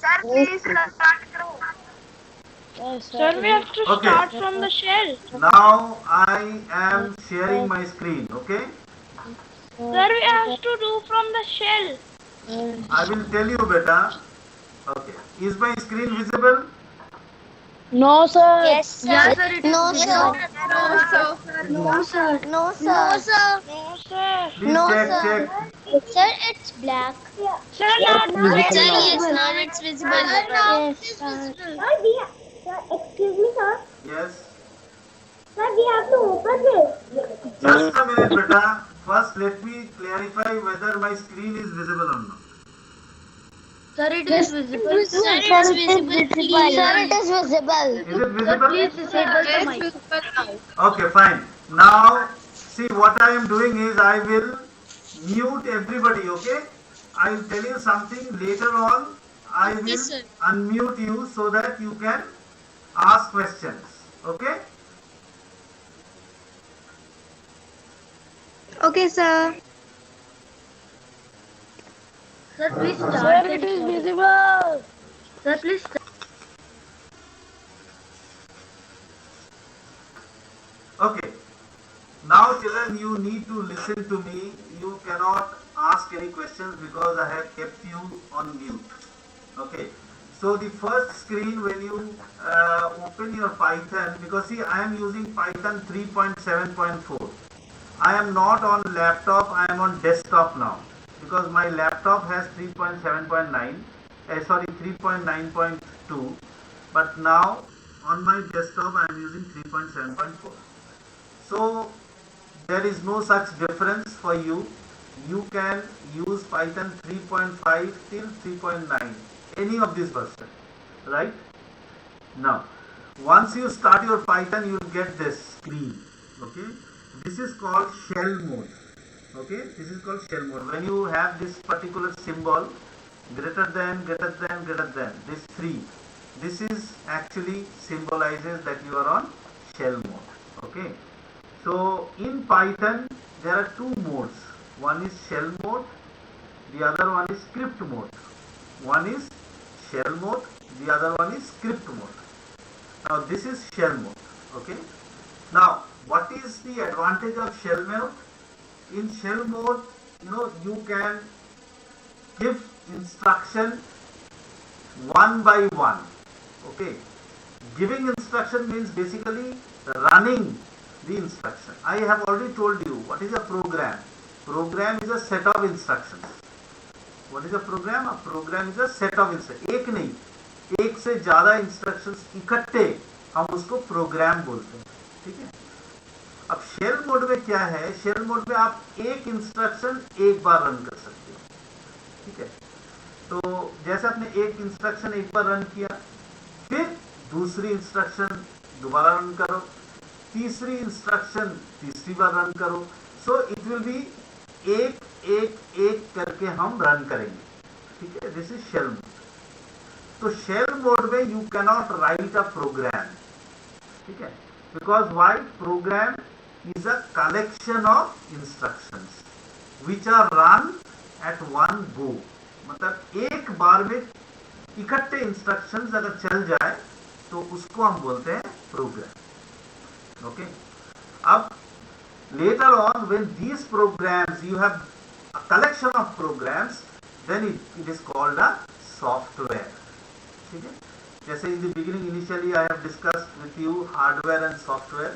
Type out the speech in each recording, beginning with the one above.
Sir, please start. Sir, we have to start from the shell. Now I am sharing my screen. Okay. Sir, we have to do from the shell. I will tell you, beta. Okay. Is my screen visible? No, sir. Yes, sir. Yes, sir, it is No, visible. sir. No, sir. No, sir. No, sir. No, sir. Please No, check, sir. check. Sir, it's black. Sir, not Sir, visible. yes, now it's visible. Yes, sir. Excuse me, sir. Yes. Sir, we have to open this. Just a minute, beta. First, let me clarify whether my screen is visible or not. Sir, it is visible. Sir, it's visible. Sir, it is visible. Is it visible? Please disable the mic. Okay, fine. Now, see what I am doing is I will mute everybody, okay? I will tell you something later on. I will unmute you so that you can ask questions, okay? Okay, sir. Sir, please Sir, start. it is visible. Sir, please start. Okay. Now, children, you need to listen to me. You cannot ask any questions because I have kept you on mute. Okay. So the first screen when you open your Python, because see I am using Python 3.7.4. I am not on laptop, I am on desktop now because my laptop has 3.7.9, sorry 3.9.2, but now on my desktop I am using 3.7.4. So there is no such difference for you. You can use Python 3.5 till 3.9, any of this version, right? Now, once you start your Python, you will get this screen, okay? This is called shell mode, okay? This is called shell mode. When you have this particular symbol, greater than, this 3, this is actually symbolizes that you are on shell mode, okay? So in Python, there are two modes. One is shell mode, the other one is script mode. One is shell mode, the other one is script mode. Now this is shell mode, okay? Now what is the advantage of shell mode? In shell mode, you can give instruction one by one, okay? Giving instruction means basically running the instruction. I have already told you what is a program. Program is a set of instructions. What is a program? A program is a set of instructions. एक नहीं, एक से ज्यादा instructions इकट्ठे हम उसको program बोलते हैं, ठीक है? अब शेल मोड में क्या है? शेल मोड में आप एक इंस्ट्रक्शन एक बार रन कर सकते हो, ठीक है? तो जैसे आपने एक इंस्ट्रक्शन एक बार रन किया, फिर दूसरी इंस्ट्रक्शन दोबारा रन करो, तीसरी इंस्ट्रक्शन तीसरी बार रन करो. सो इट विल बी एक एक एक करके हम रन करेंगे, ठीक है? This is shell mode. तो शेल मोड में you cannot write a program, ठीक है? Because why? Program is a collection of instructions which are run at one go. मतलब एक बार में इकट्ठे इंस्ट्रक्शंस अगर चल जाए तो उसको हम बोलते हैं programme. Okay. Up later on, when these programs, you have a collection of programs, then it is called a software. ठीक है? जैसे in the beginning, initially I have discussed with you hardware and software.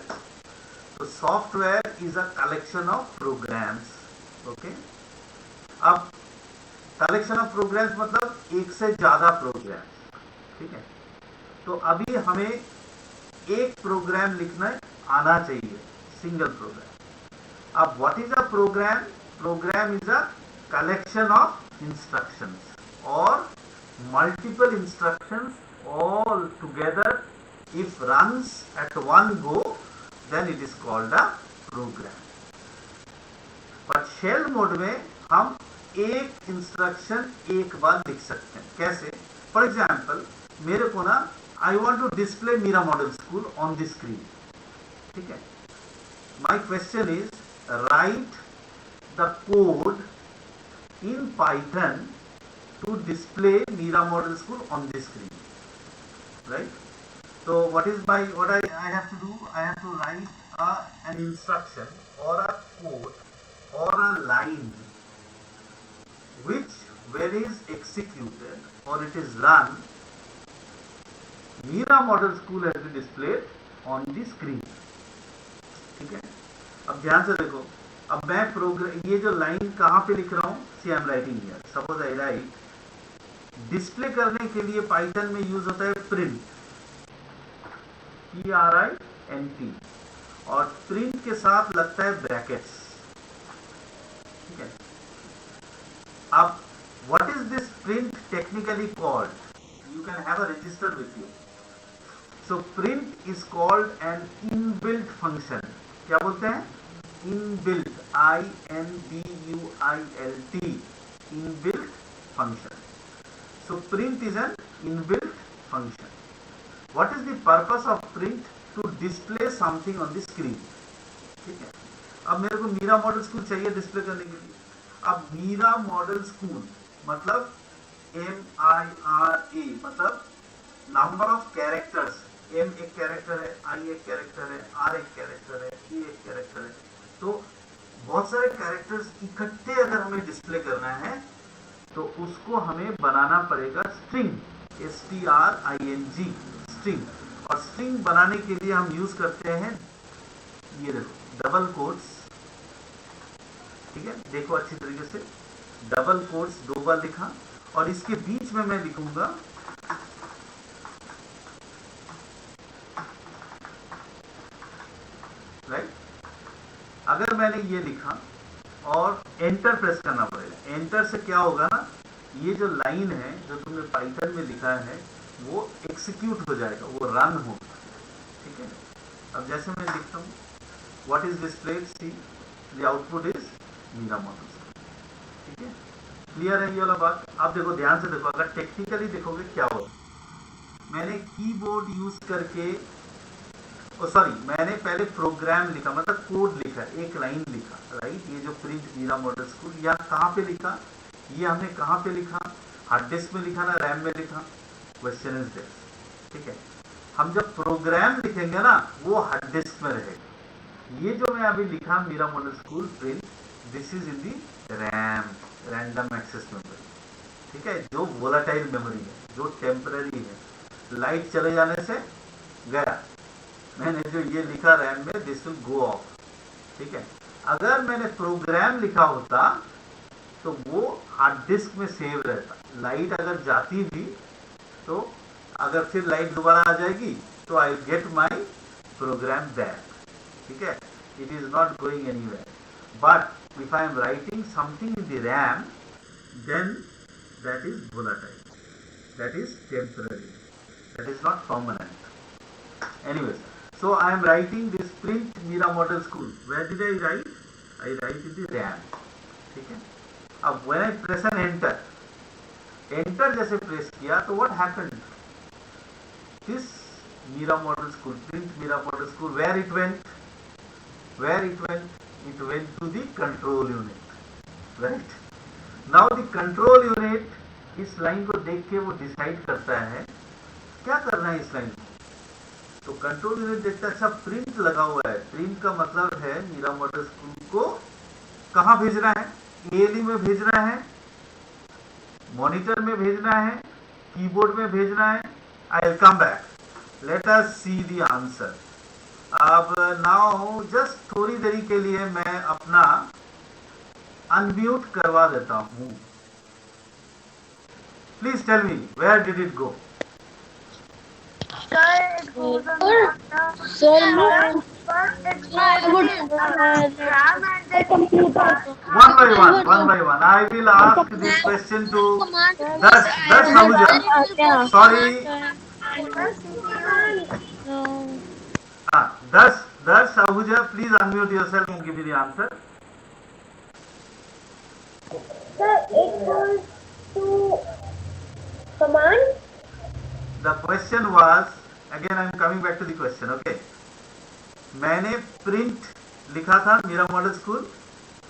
So software is a collection of programs. Okay. अब collection of programs मतलब एक से ज्यादा programs, ठीक है? तो अभी हमें एक प्रोग्राम लिखना आना चाहिए, सिंगल प्रोग्राम. अब what is a program? Program is a collection of instructions और multiple instructions all together. If runs at one go, then it is called a program. But shell mode में हम एक instruction एक बार लिख सकते हैं. कैसे? फॉर एग्जाम्पल, मेरे को ना I want to display Mira Model School on the screen. ठीक है? My question is, write the code in Python to display Mira Model School on the screen, right? So what I have to do? I have to write an instruction or a code or a line which when is executed or it is run, Mira Model School has been displayed on the screen. ठीक है, अब ध्यान से देखो, अब मैं programme ये जो लाइन कहाँ पे लिख रहा हूँ, see I am writing here, suppose I write display करने के लिए पाइथन में यूज होता है प्रिंट, PRINT, और प्रिंट के साथ लगता है ब्रैकेट्स, ठीक है। अब what is this print technically called, you can have a resistor with you, so print is called an inbuilt function, क्या बोलते हैं, inbuilt, INBUILT, inbuilt function. So print is an inbuilt function. What is the purpose of print? To display something on the screen. ठीक है, अब मेरे को Meera model school चाहिए display करने के लिए। अब मीरा मॉडल स्कूल मतलब MIRA मतलब नंबर ऑफ कैरेक्टर्स, M एक कैरेक्टर है, I एक कैरेक्टर है, R एक कैरेक्टर है, E एक कैरेक्टर है, तो बहुत सारे कैरेक्टर्स इकट्ठे अगर हमें डिस्प्ले करना है तो उसको हमें बनाना पड़ेगा स्ट्रिंग, STRING, स्ट्रिंग। और स्ट्रिंग बनाने के लिए हम यूज करते हैं, ये देखो डबल कोट्स, ठीक है, देखो अच्छी तरीके से, डबल कोट्स 2 बार लिखा, और इसके बीच में मैं लिखूंगा राइट। अगर मैंने ये लिखा और एंटर प्रेस करना पड़ेगा, एंटर से क्या होगा ना, ये जो लाइन है जो तुमने पाइथन में लिखा है वो एग्जीक्यूट हो जाएगा, वो रन होगा, ठीक है। अब जैसे मैं लिखता हूँ what is displayed, see the output is Meera model, ठीक है, क्लियर है ये वाला बात। अब देखो ध्यान से देखो, अगर टेक्निकली देखोगे क्या होगा, मैंने कीबोर्ड यूज करके, मैंने पहले प्रोग्राम लिखा, मतलब कोड लिखा, एक लाइन लिखा, राइट। ये जो प्रिंट मीरा मॉडल स्कूल, यहाँ कहाँ पे लिखा, ये हमने कहाँ पे लिखा, हार्ड डिस्क में लिखा ना रैम में लिखा, क्वेश्चन इज दिस, ठीक है। हम जब प्रोग्राम लिखेंगे ना वो हार्ड डिस्क में रहेगा। ये जो मैं अभी लिखा Meera model school print, this is in the RAM, random access memory, ठीक है, जो वोलाटाइल मेमोरी है, जो टेम्पररी है, लाइट चले जाने से गया, मैंने जो ये लिखा रैम में, दिस विल गो ऑफ, ठीक है। अगर मैंने प्रोग्राम लिखा होता तो वो हार्ड डिस्क में सेव रहता, लाइट अगर जाती भी तो अगर फिर लाइट दोबारा आ जाएगी तो I get my program back, ठीक है, it is not going anywhere. But if I am writing something in the RAM, then that is volatile, that is temporary, that is not permanent. Anyways, so I am writing this print Mira Model School. Where did I write? I write in the RAM. ठीक है। अब when I press an enter, enter जैसे press किया तो what happened? This Mira Model School, print Mira Model School, where it went? Where it went? It went to the control unit, right? Now the control unit इस line को देख के वो decide करता है क्या करना है इस लाइन को। तो कंट्रोल यूनिट देखता है, अच्छा प्रिंट लगा हुआ है, प्रिंट का मतलब है मीरा मॉडल स्कूल को कहाँ भेजना है, ALE में भेजना है, मॉनिटर में भेजना है, कीबोर्ड में भेजना है। I will come back, let us see the answer. अब नाउ जस्ट थोड़ी देरी के लिए मैं अपना अनम्यूट करवा देता हूँ। Please tell me where did it go. One by one. I will ask this question to Das Ahuja. Sorry. Das Ahuja, please unmute yourself and give me the answer. Sir, it goes to command. The question was, again I am coming back to the question, okay. मैंने print लिखा था Meera model school,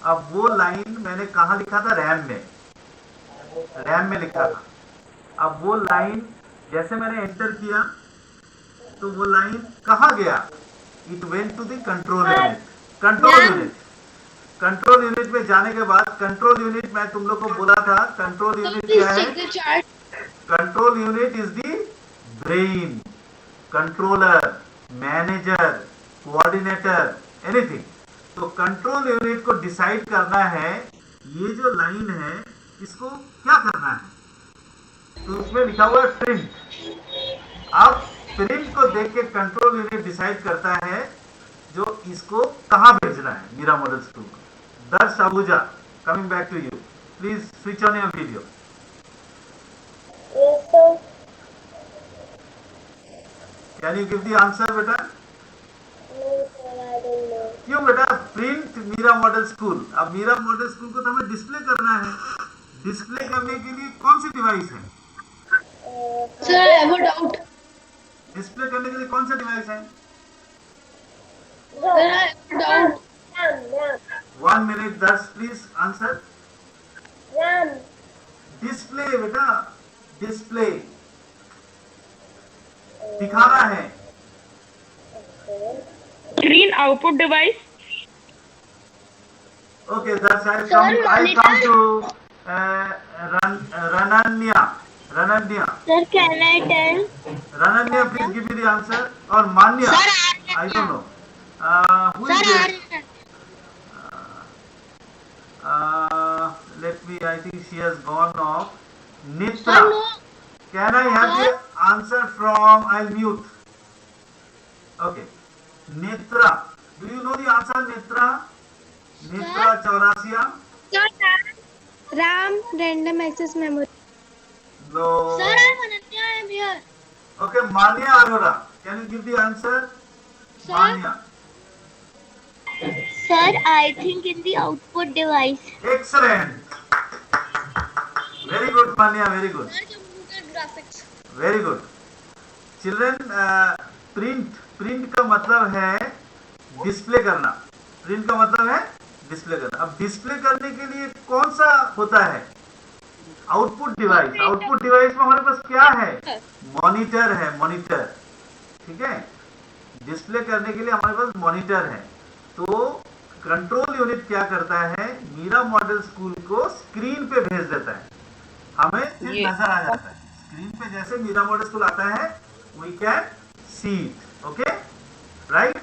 अब वो line मैंने कहाँ लिखा था, RAM में, रैम में लिखा था। अब वो लाइन जैसे मैंने एंटर किया तो वो लाइन कहाँ गया? It went to the control unit. Control unit में जाने के बाद, कंट्रोल यूनिट मैं तुम लोग को बोला था, कंट्रोल यूनिट क्या है? Control unit is the brain, controller, manager, coordinator, anything. तो कंट्रोल यूनिट को डिसाइड करना है ये जो लाइन है इसको क्या करना है, तो उसमें लिखा हुआ है प्रिंट। अब प्रिंट को देख के कंट्रोल यूनिट डिसाइड करता है जो इसको कहां भेजना है, मीरा मॉडल स्कूल को। Darsh Ahuja, coming back to you, please switch on your video. Yes, sir. Can you give the answer बेटा? No, sir, I don't know. क्यों बेटा? Print Meera model school. अब मीरा मॉडल स्कूल को तो हमें डिस्प्ले करना है। डिस्प्ले करने के लिए कौन सी डिवाइस है? Sir, I have a doubt. Display करने के लिए कौन सा डिवाइस है? Sir, I have a doubt. RAM. 1 minute, दर्श प्लीज आंसर। RAM. डिस्प्ले बेटा, डिस्प्ले दिखाना है। Screen output device. Okay, that's I come to Rananya. Sir, can I tell? Rananya, please give me the answer. Or Manya. I don't know. Who is there? Let me, I think she has gone off. Nitra. Can I have the answer from, I'll mute. Okay. Nitra. Do you know the answer, Nitra? Nitra Chaurasia? RAM, random access memory. No. Sir, I'm Ananya, I'm here. Okay, Manya Arora. Can you give the answer? Sir? Manya. Sir, I think in the output device. Excellent. Very good, Manya. Very good. Sir, computer graphics. Very good. Children, print का मतलब है display करना। Print का मतलब है display करना। अब display करने के लिए कौन सा होता है? Output device. आउटपुट डिवाइस में हमारे पास क्या है? मॉनिटर है, मॉनिटर। ठीक है, डिस्प्ले करने के लिए हमारे पास मॉनिटर है। तो कंट्रोल यूनिट क्या करता है? मीरा मॉडल स्कूल को स्क्रीन पे भेज देता है, हमें सिर्फ नजर आ जाता है। स्क्रीन पे जैसे मीरा मॉडल स्कूल आता है, we can see it. Okay, right?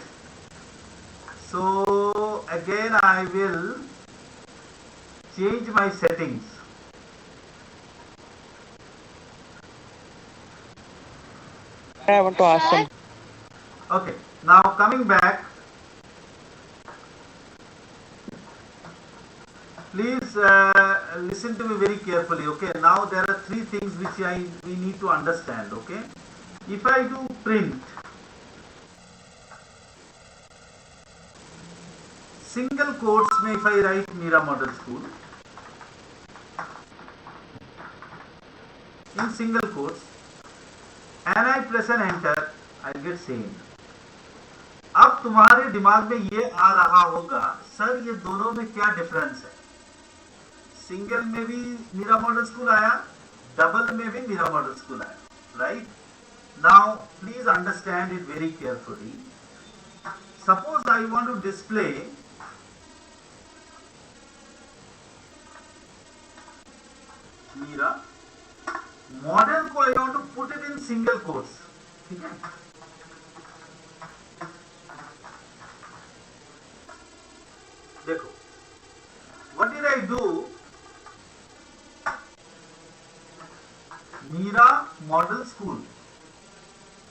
So again I will change my settings. I want to ask some. Okay, now coming back, please listen to me very carefully. Okay, now there are 3 things which we need to understand. Okay, if I do print single quotes में, if I write Meera Model School in single quotes and I press an enter, I get same. अब तुम्हारे दिमाग में ये आ रहा होगा, sir ये दोनों में क्या डिफरेंस है? सिंगल में भी मीरा मॉडल स्कूल आया, डबल में भी मीरा मॉडल स्कूल आया, right? Now please understand it very carefully. Suppose I want to display Meera Model को, I want to put it in single quotes. ठीक है, देखो what did I do. Meera model School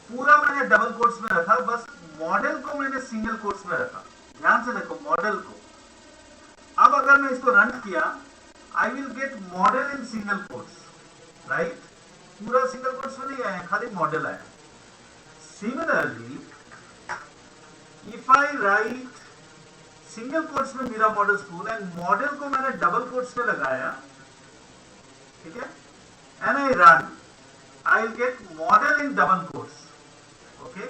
पूरा मैंने डबल कोट्स में रखा, बस मॉडल को मैंने सिंगल कोट्स में रखा. ध्यान से देखो मॉडल को. अब अगर मैं इसको रन किया, I will get model in single quotes, right? पूरा सिंगल कोट्स में नहीं आया, खाली मॉडल आया. Similarly, if I write single quotes में Meera model School and Model को मैंने डबल कोट्स में लगाया, ठीक है, and I run, I will get model in double quotes. Okay?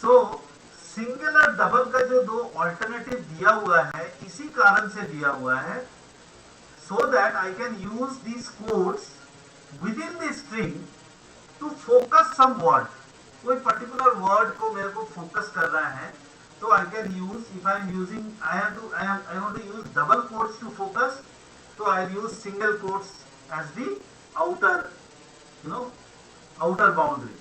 So single और डबल का जो दो ऑल्टरनेटिव दिया हुआ है, इसी कारण से दिया हुआ है. so that I can use these quotes within the string to focus some word. कोई particular word को मेरे को focus करना है, तो I can use, if I am using, I want to use double quotes to focus, so I will use single quotes as the outer, outer boundary.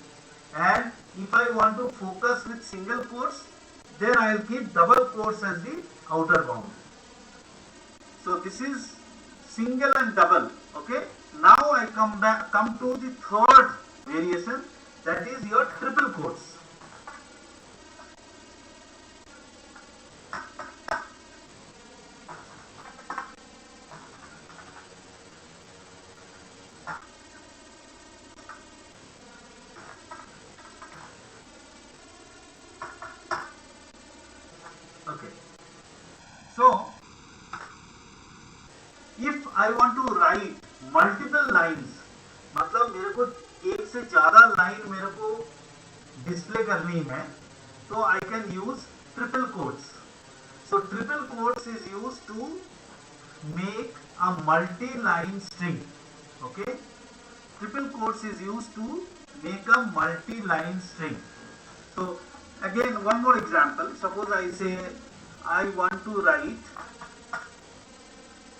And if I want to focus with single quotes, then I will keep double quotes as the outer boundary. So this is single and double. Okay. Now I come to the third variation, that is your triple quotes. Okay. So if I want to write multiple lines, मतलब मेरे को एक से ज्यादा line मेरे को display करनी है, तो I can use triple quotes. So triple quotes is used to make a multi-line string. Okay, triple quotes is used to make a multi-line string. So again, one more example. Suppose I say I want to write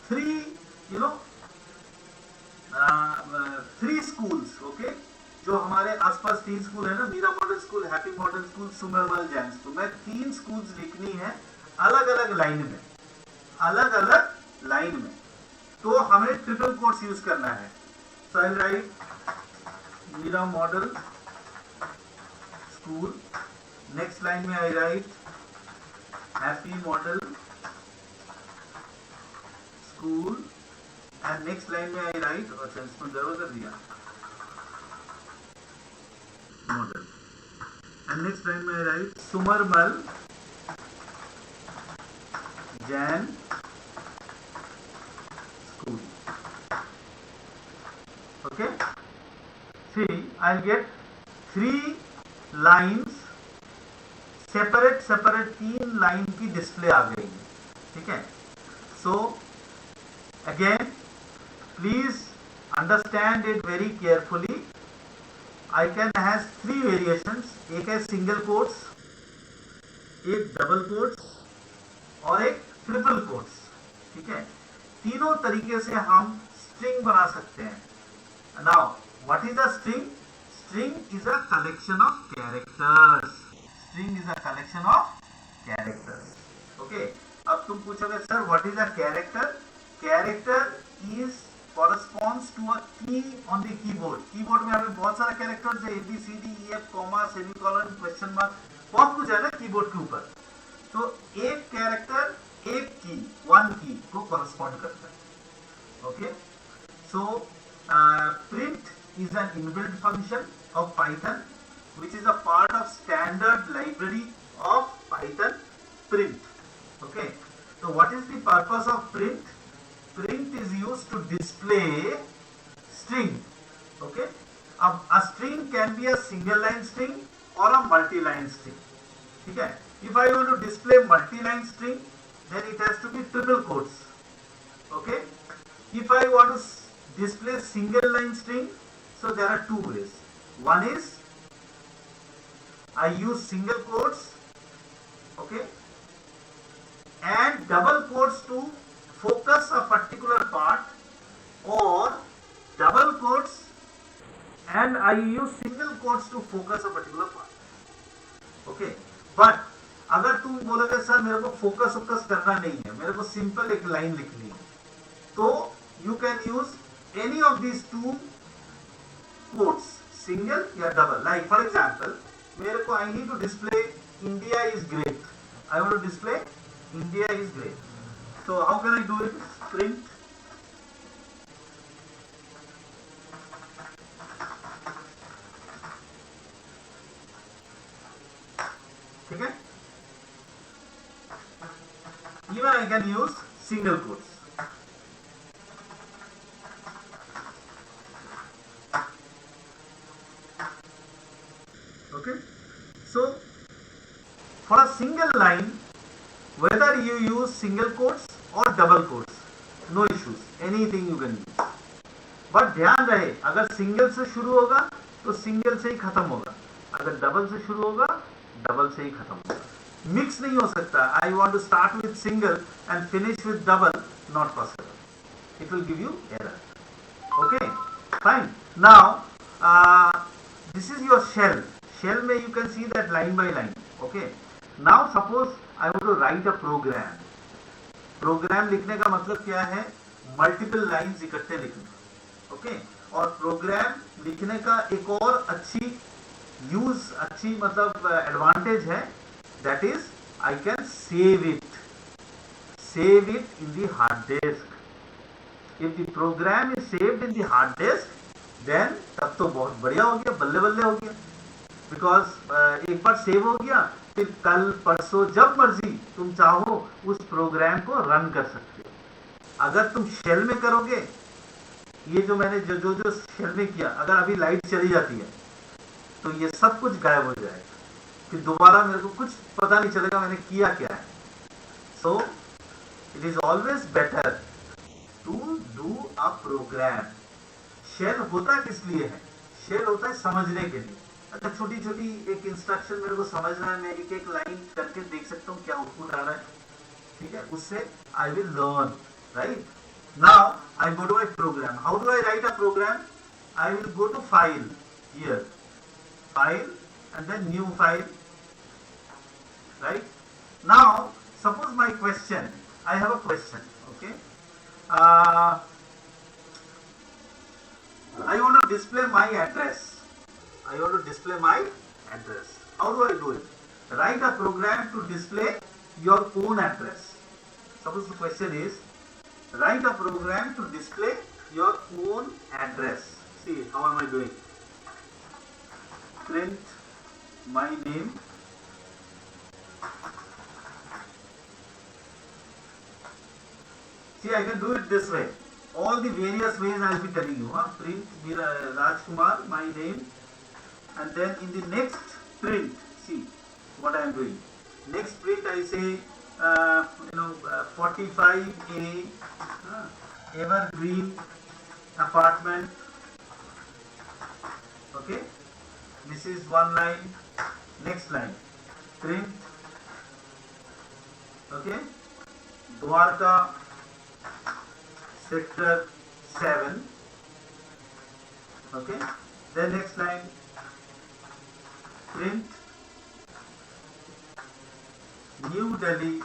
three, three schools. Okay, जो हमारे आसपास 3 school है ना, Meera model school, happy model school, Sumermal Jain school, मैं 3 schools लिखनी है अलग अलग लाइन में, तो हमें ट्रिपल कोट्स यूज करना है. So I write Meera model School, next line में I write Happy model School, and next line में आई राइट, अच्छा इसमें जरूर कर दिया मॉडल, एंड नेक्स्ट लाइन में I write Sumermal Jain School. Okay, see, I'll get 3 lines separate 3 line की display आ गई. ठीक है. So again, please understand it very carefully. I can has 3 variations. एक है सिंगल कोट्स, एक डबल कोट्स और एक ट्रिपल कोट्स. ठीक है. तीनों तरीके से हम स्ट्रिंग बना सकते हैं. Now, what is a string? String is a collection of characters. String is a collection of characters. Okay. अब तुम पूछोगे sir what is a character? Character is corresponds to a key on the keyboard. Keyboard में हमें बहुत सारे characters है, A B C D E F, comma, semicolon, question mark, बहुत कुछ है ना कीबोर्ड के ऊपर. तो एक कैरेक्टर एक की, वन की को correspond करता है. Okay. So print is an inbuilt function of Python, which is a part of standard library of Python, print. Okay. So what is the purpose of print? Print is used to display string. Okay. A string can be a single line string or a multi-line string. Okay. If I want to display multi-line string, then it has to be triple quotes. Okay. If I want to display single line string, so there are 2 ways. One is I use single quotes, okay, and double quotes to focus a particular part, or double quotes and I use single quotes to focus a particular part. Okay, but अगर तुम बोलोगे sir मेरे को focus करना नहीं है, मेरे को सिंपल एक लाइन लिखनी है, तो you can use any of these 2 quotes, single या double. Like for example, मेरे को I need to display India is great. I want to display India is great. So how can I do it? Print ठीक है. Even I can use single quotes. Okay, so for a single line, whether you use single quotes or double quotes, no issues, anything you can use. But ध्यान रहे, अगर single से शुरू होगा तो single से ही खत्म होगा, अगर डबल से शुरू होगा डबल से ही खत्म होगा, मिक्स नहीं हो सकता। I want to start with single and finish with double, not possible, it will give you error. Okay, fine. Now this is your shell may you can see that line by line. Okay, now suppose I want to write a program लिखने का मतलब क्या है, multiple lines इकट्ठे लिखना। Okay, और programme लिखने का एक और अच्छी मतलब एडवांटेज है, that is I can save it in the hard disk. If the program is saved in the hard disk, then तब तो बहुत बढ़िया हो गया, बल्ले बल्ले हो गया, because एक बार सेव हो गया, फिर कल परसों जब मर्जी तुम चाहो उस प्रोग्राम को रन कर सकते हो। अगर तुम शेल में करोगे, ये जो मैंने जो शेल में किया, अगर अभी लाइट चली जाती है तो ये सब कुछ गायब हो जाएगा, फिर दोबारा मेरे को कुछ पता नहीं चलेगा मैंने किया क्या है। So it is always better to do a program. Shell होता किस लिए है? शेल होता है समझने के लिए। अच्छा, छोटी छोटी एक इंस्ट्रक्शन मेरे को समझना है, मैं एक एक लाइन करके देख सकता हूँ क्या आउटपुट आ रहा है, ठीक है, उससे I will learn, right. Now I go to my program. How do I write a program? I will go to file, here file and then new file, right. Now suppose my question, I have a question, okay, I want to display my address. How do I do it? Write a program to display your own address. Suppose the question is, write a program to display your own address. See, how am I doing? Print my name. See, I can do it this way. All the various ways I will be telling you. Print Rajkumar, my name, and then in the next print, see what I am doing. Next print I say, 45A, Evergreen apartment. Okay, this is one line. Next line, print. Okay, Dwarka, sector 7. Okay, then next line, print New Delhi,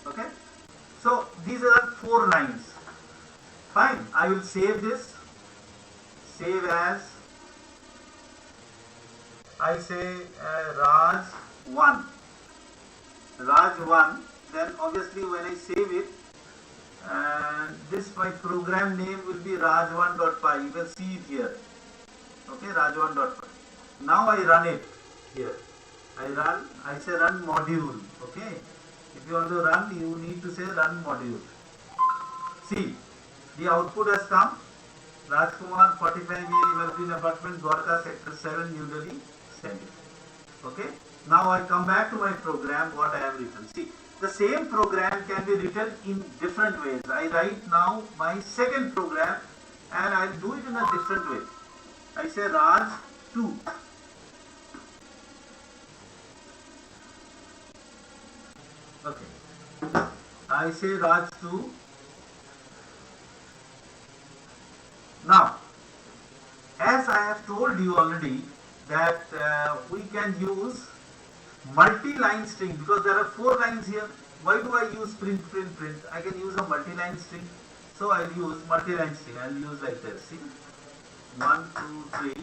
okay, so these are 4 lines. Fine, I will save this, save as, I say Raj 1, then obviously when I save it, this my program name will be raj1.py. You can see it here. Okay, raj1.py. Now I run it here. I say run module. Okay, if you want to run, you need to say run module. See, the output has come. Rajkumar, 45A, Evergreen apartment, Dwarka, sector 7, New Delhi. Send it. Okay, now I come back to my program, what I have written. See, the same program can be written in different ways. I write now my second program and I will do it in a different way. I say Raj 2. Okay, I say Raj 2. Now, as I have told you already, that we can use multi-line string, because there are 4 lines here. Why do I use print? I can use a multi-line string. So I will use multi-line string. I will use like this. See, 1, 2, 3.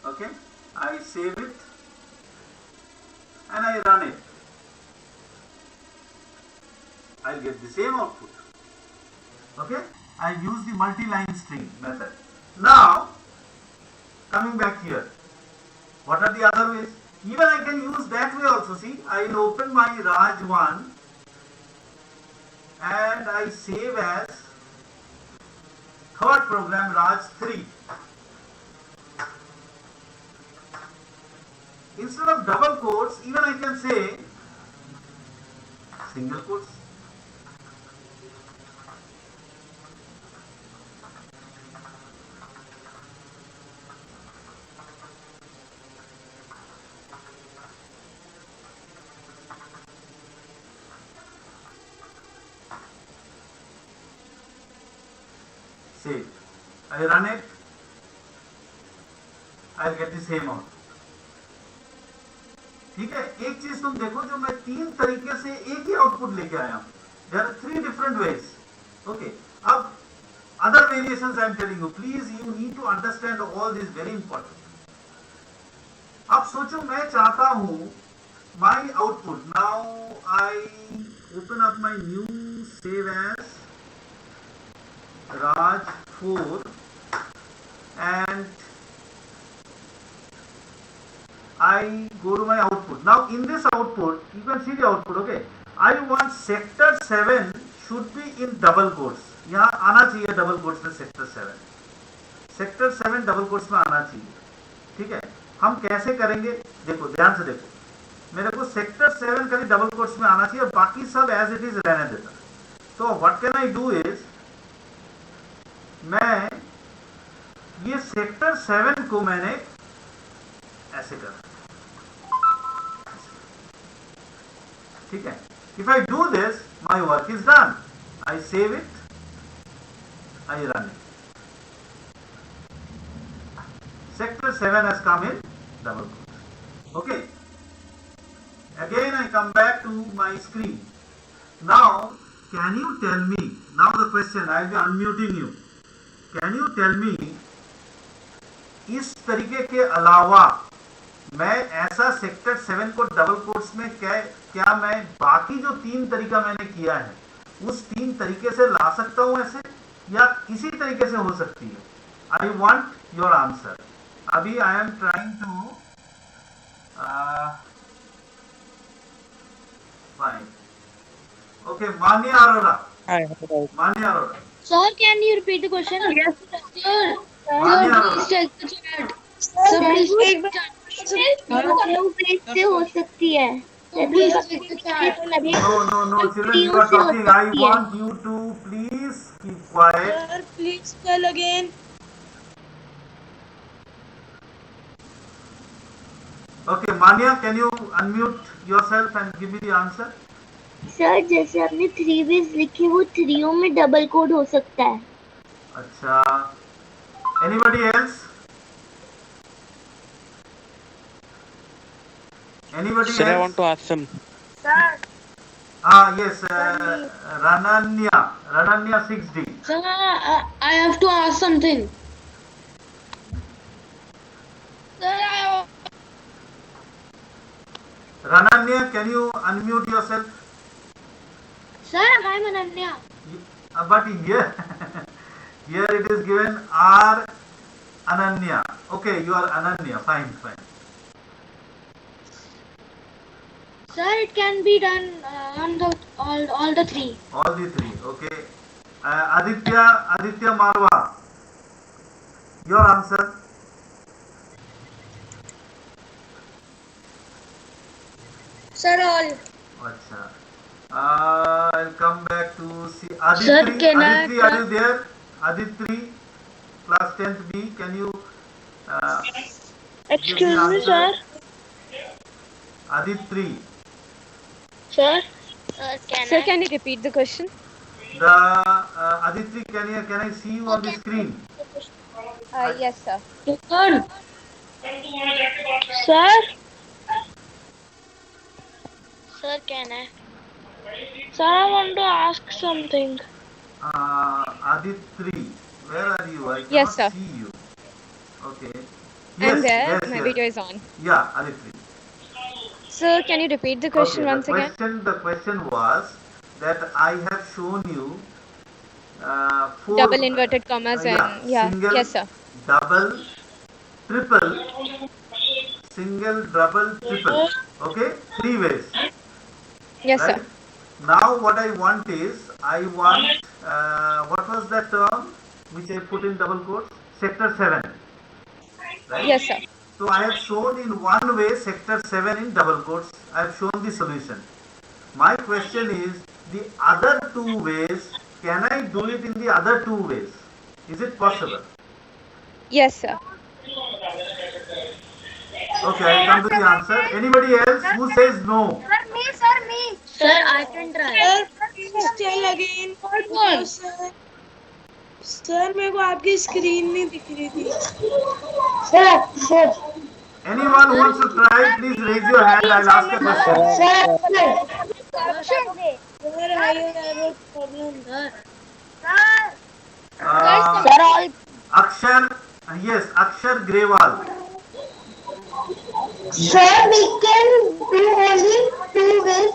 Okay, I save it and I run it. I'll get the same output. Okay, I use the multi-line string method. Now, coming back here, what are the other ways? Even I can use that way also. See, I will open my Raj 1 and I save as third program Raj 3. Instead of double quotes, even I can say single quotes. Save. I run it. I'll get the same out. ठीक है, एक चीज तुम देखो, जो मैं तीन तरीके से एक ही आउटपुट लेके आया हूं. There are 3 different ways. Okay. अब other variations I am telling you. Please, you need to understand all this, very important. अब सोचो मैं चाहता हूं my output. Now I open up my new save as Raj 4 and I go to my output. Now in this output, you can see the output, okay. I want sector 7 should be in double quotes. यहाँ आना चाहिए double quotes में sector 7. Sector 7 double quotes में आना चाहिए. ठीक है, हम कैसे करेंगे? देखो, ध्यान से देखो. मेरे को sector 7 कभी double quotes में आना चाहिए और बाकी सब as it is रहने देता. So what can I do is, मैं ये sector 7 को मैंने ऐसे कर, ठीक है. If I do this, my work is done. I save it, I run it. Sector 7 has come in double quotes. Okay. Again I come back to my screen. Now, can you tell me, now the question, I will be unmuting you. Can you tell me, इस तरीके के अलावा मैं ऐसा sector 7 को double quotes में क्या मैं बाकी जो 3 तरीका मैंने किया है उस 3 तरीके से ला सकता हूं ऐसे, या इसी तरीके से हो सकती है? I want your answer. अभी I am trying to find. Okay, Manya Arora. Manya Arora. Sir, can you repeat the question? Yes, sir. Manya Please Arora. check the chat. Sir, please check the chat. से हो सकती है. Please check the chat. No, children, you are talking. I want you to please keep quiet. Sir, please spell again. Okay, Manya, can you unmute yourself and give me the answer? Sir, जैसे आपने 3 veg लिखी, वो 3 में double quote हो सकता है. अच्छा. Anybody else? Anybody Sir, I else? want to ask some. Yes, Rananya 6D. Sir, I have to ask something. Sir, Rananya, can you unmute yourself? Sir, I'm Ananya. But here, here it is given R Ananya. Okay, you are Ananya. Fine. Sir, it can be done on the all the 3. All the 3. Okay. Aditya Marwa. Your answer. Sir, all. Acha. I'll come back to see Aditri. Sir, can I Aditri, are you there? Aditri, class 10th B. Can you? Excuse me, sir. Aditri. Sir. Sir, can you repeat the question? The Aditri, can I see you on the screen? Yes, sir. sir. Sir. Sir, can I? Sir, I want to ask something. Aditri, where are you? I cannot Yes, sir. see you. Okay. I'm there. Yes, My yes. video is on. Yeah, Aditri. Sir, can you repeat the question Okay, once again? The question was that I have shown you four Double inverted commas and yeah. single, Yes, sir. double, triple, single, double, triple. Okay, 3 ways. Yes, Right? sir. Now what I want is, I want, what was that term which I put in double quotes? Sector 7. Right? Yes, sir. So I have shown in one way sector 7 in double quotes. I have shown the solution. My question is, the other 2 ways, can I do it in the other 2 ways? Is it possible? Yes, sir. Okay, I'll come to the answer. Anybody else who says no? Sir, I can try. Still again. Sir. Sir मेरे को आपकी screen नहीं दिख रही थी. Anyone who wants to try, please raise your hand. I'll ask a question. Sir, I have a problem. Akshar, yes, Akshar Grewal. Sir, we can do only 2 ways.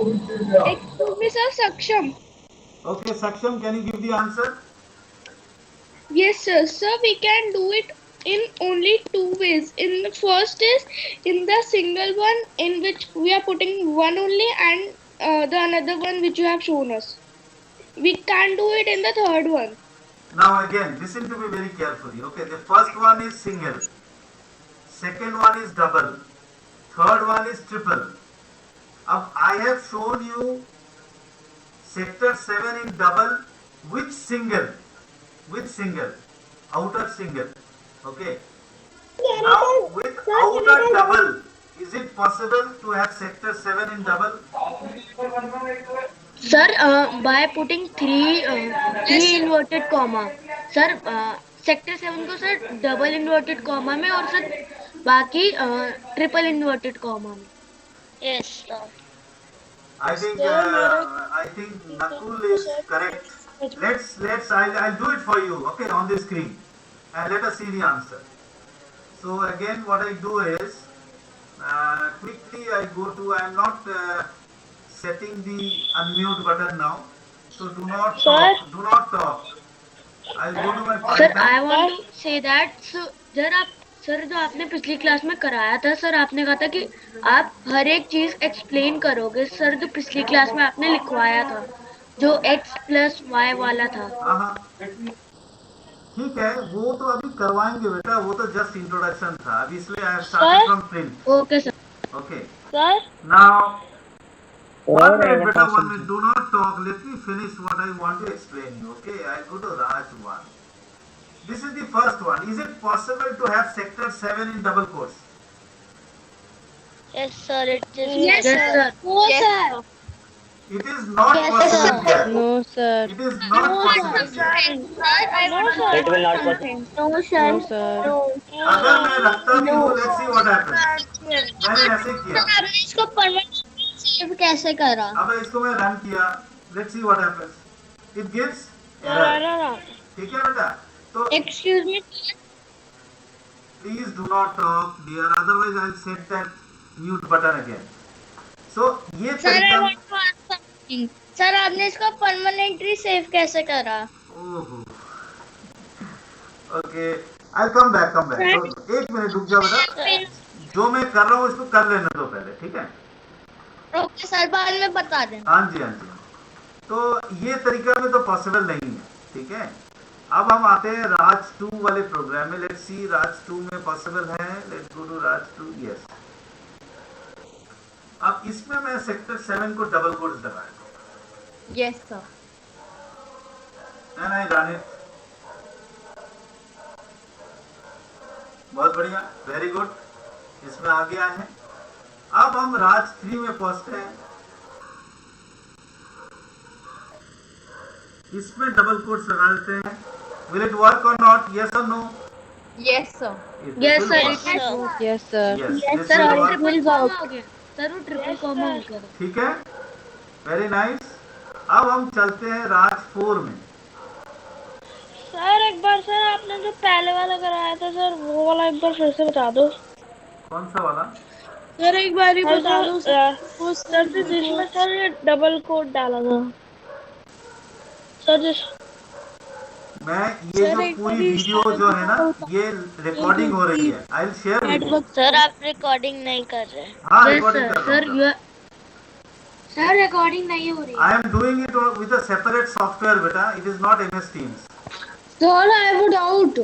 Excuse me, sir, Saksham. Okay, Saksham, can you give the answer? Yes, sir. Sir, we can do it in only 2 ways. In the first is in the single one in which we are putting one only, and the another one which you have shown us. We can't do it in the third one. Now again, listen to me very carefully. Okay, the first one is single. Second one is double. Third one is triple. I have shown you sector 7 in double with single, outer single. Okay. Now with outer double, is it possible to have sector 7 in double? Sir, by putting three inverted comma. Sir, sector 7 को sir double inverted comma में और sir बाकी triple inverted comma में. Yes, sir. I think Nakul is correct. I'll do it for you, okay, on the screen, and let us see the answer. So again, what I do is, quickly I go to, I am not setting the unmute button now, so do not talk. I'll go to my Sir, Python. I want to say that sir जो आपने पिछली class में कराया था sir, आपने कहा था कि आप हर एक चीज एक्सप्लेन करोगे. सर जो पिछली क्लास में आपने लिखवाया था जो x + y वाला था. हाँ, ठीक है, वो तो अभी करवाएंगे बेटा, वो तो जस्ट इंट्रोडक्शन था अभी, इसलिए I have started from print. Okay sir. Okay. Sir? Now, 1 minute, beta, 1 minute. Do not talk. Let me finish what I want to explain you. Okay, I'll go to Raj 1. This is the first one. Is it possible to have sector 7 in double quotes? Yes, sir. It is. Yes, sir. Yes, It is not possible here. No, sir. It is not possible here. It will not possible. No, sir. No, sir. अगर मैं रखता भी हूँ, let's see what happens. मैंने ऐसे किया. आपने इसको परमानेंटली सेव कैसे करा? अब इसको मैं रन किया. Let's see what happens. It gives error. ठीक है बेटा? तो Excuse me. please do not talk, dear. Otherwise, I'll set that mute button again. So ये Sir, I तरीका. want to ask something. Sir, आपने इसको परमानेंटली सेव कैसे करा? ओहो. Okay, I'll come back. तो 1 मिनट रुक जाओ बेटा. जो मैं कर रहा हूँ इसको कर लेने दो पहले, ठीक है? ओके सर, बाद में बता देना. हाँ जी. तो ये तरीका में तो पॉसिबल नहीं है, ठीक है? अब हम आते हैं राज 2 वाले प्रोग्राम में. लेट्स सी राज 2 में पॉसिबल है. Let's go to Raj 2. Yes. अब इसमें मैं सेक्टर 7 को डबल कोट्स लगाया. Yes, sir. And I run it. बहुत बढ़िया, वेरी गुड. इसमें आ गया है. अब हम राज 3 में पहुंचते हैं. इसमें डबल कोट्स लगा देते हैं. Will it work or not? Yes or no? Yes, sir. It Yes, will sir. work. Yes, sir. Yes, Yes, this sir. will और work. triple कॉमा हो गया. सर वो ट्रिपल कॉमा हो गया. ठीक है, वेरी नाइस. अब हम चलते हैं राज 4 में. सर एक बार सर आपने जो पहले वाला कराया था सर वो वाला एक बार फिर से बता दो. कौन सा वाला? सर एक बार ही बता दो सर। वो सर जिसमें सर ये डबल कोड डाला था सर जिस मैं ये सर जो एक पूरी बार ही वीडियो जो है ना, ये रिकॉर्डिंग हो रही है। I will share with you. Sir आप रिकॉर्डिंग नहीं कर रहे। हाँ, यस रिकॉर्डिंग सर। कर रहा सर हूँ। यू सर रिकॉर्डिंग नहीं हो रही। I am doing it with a separate software, beta. It is not MS Teams. Sir I have a doubt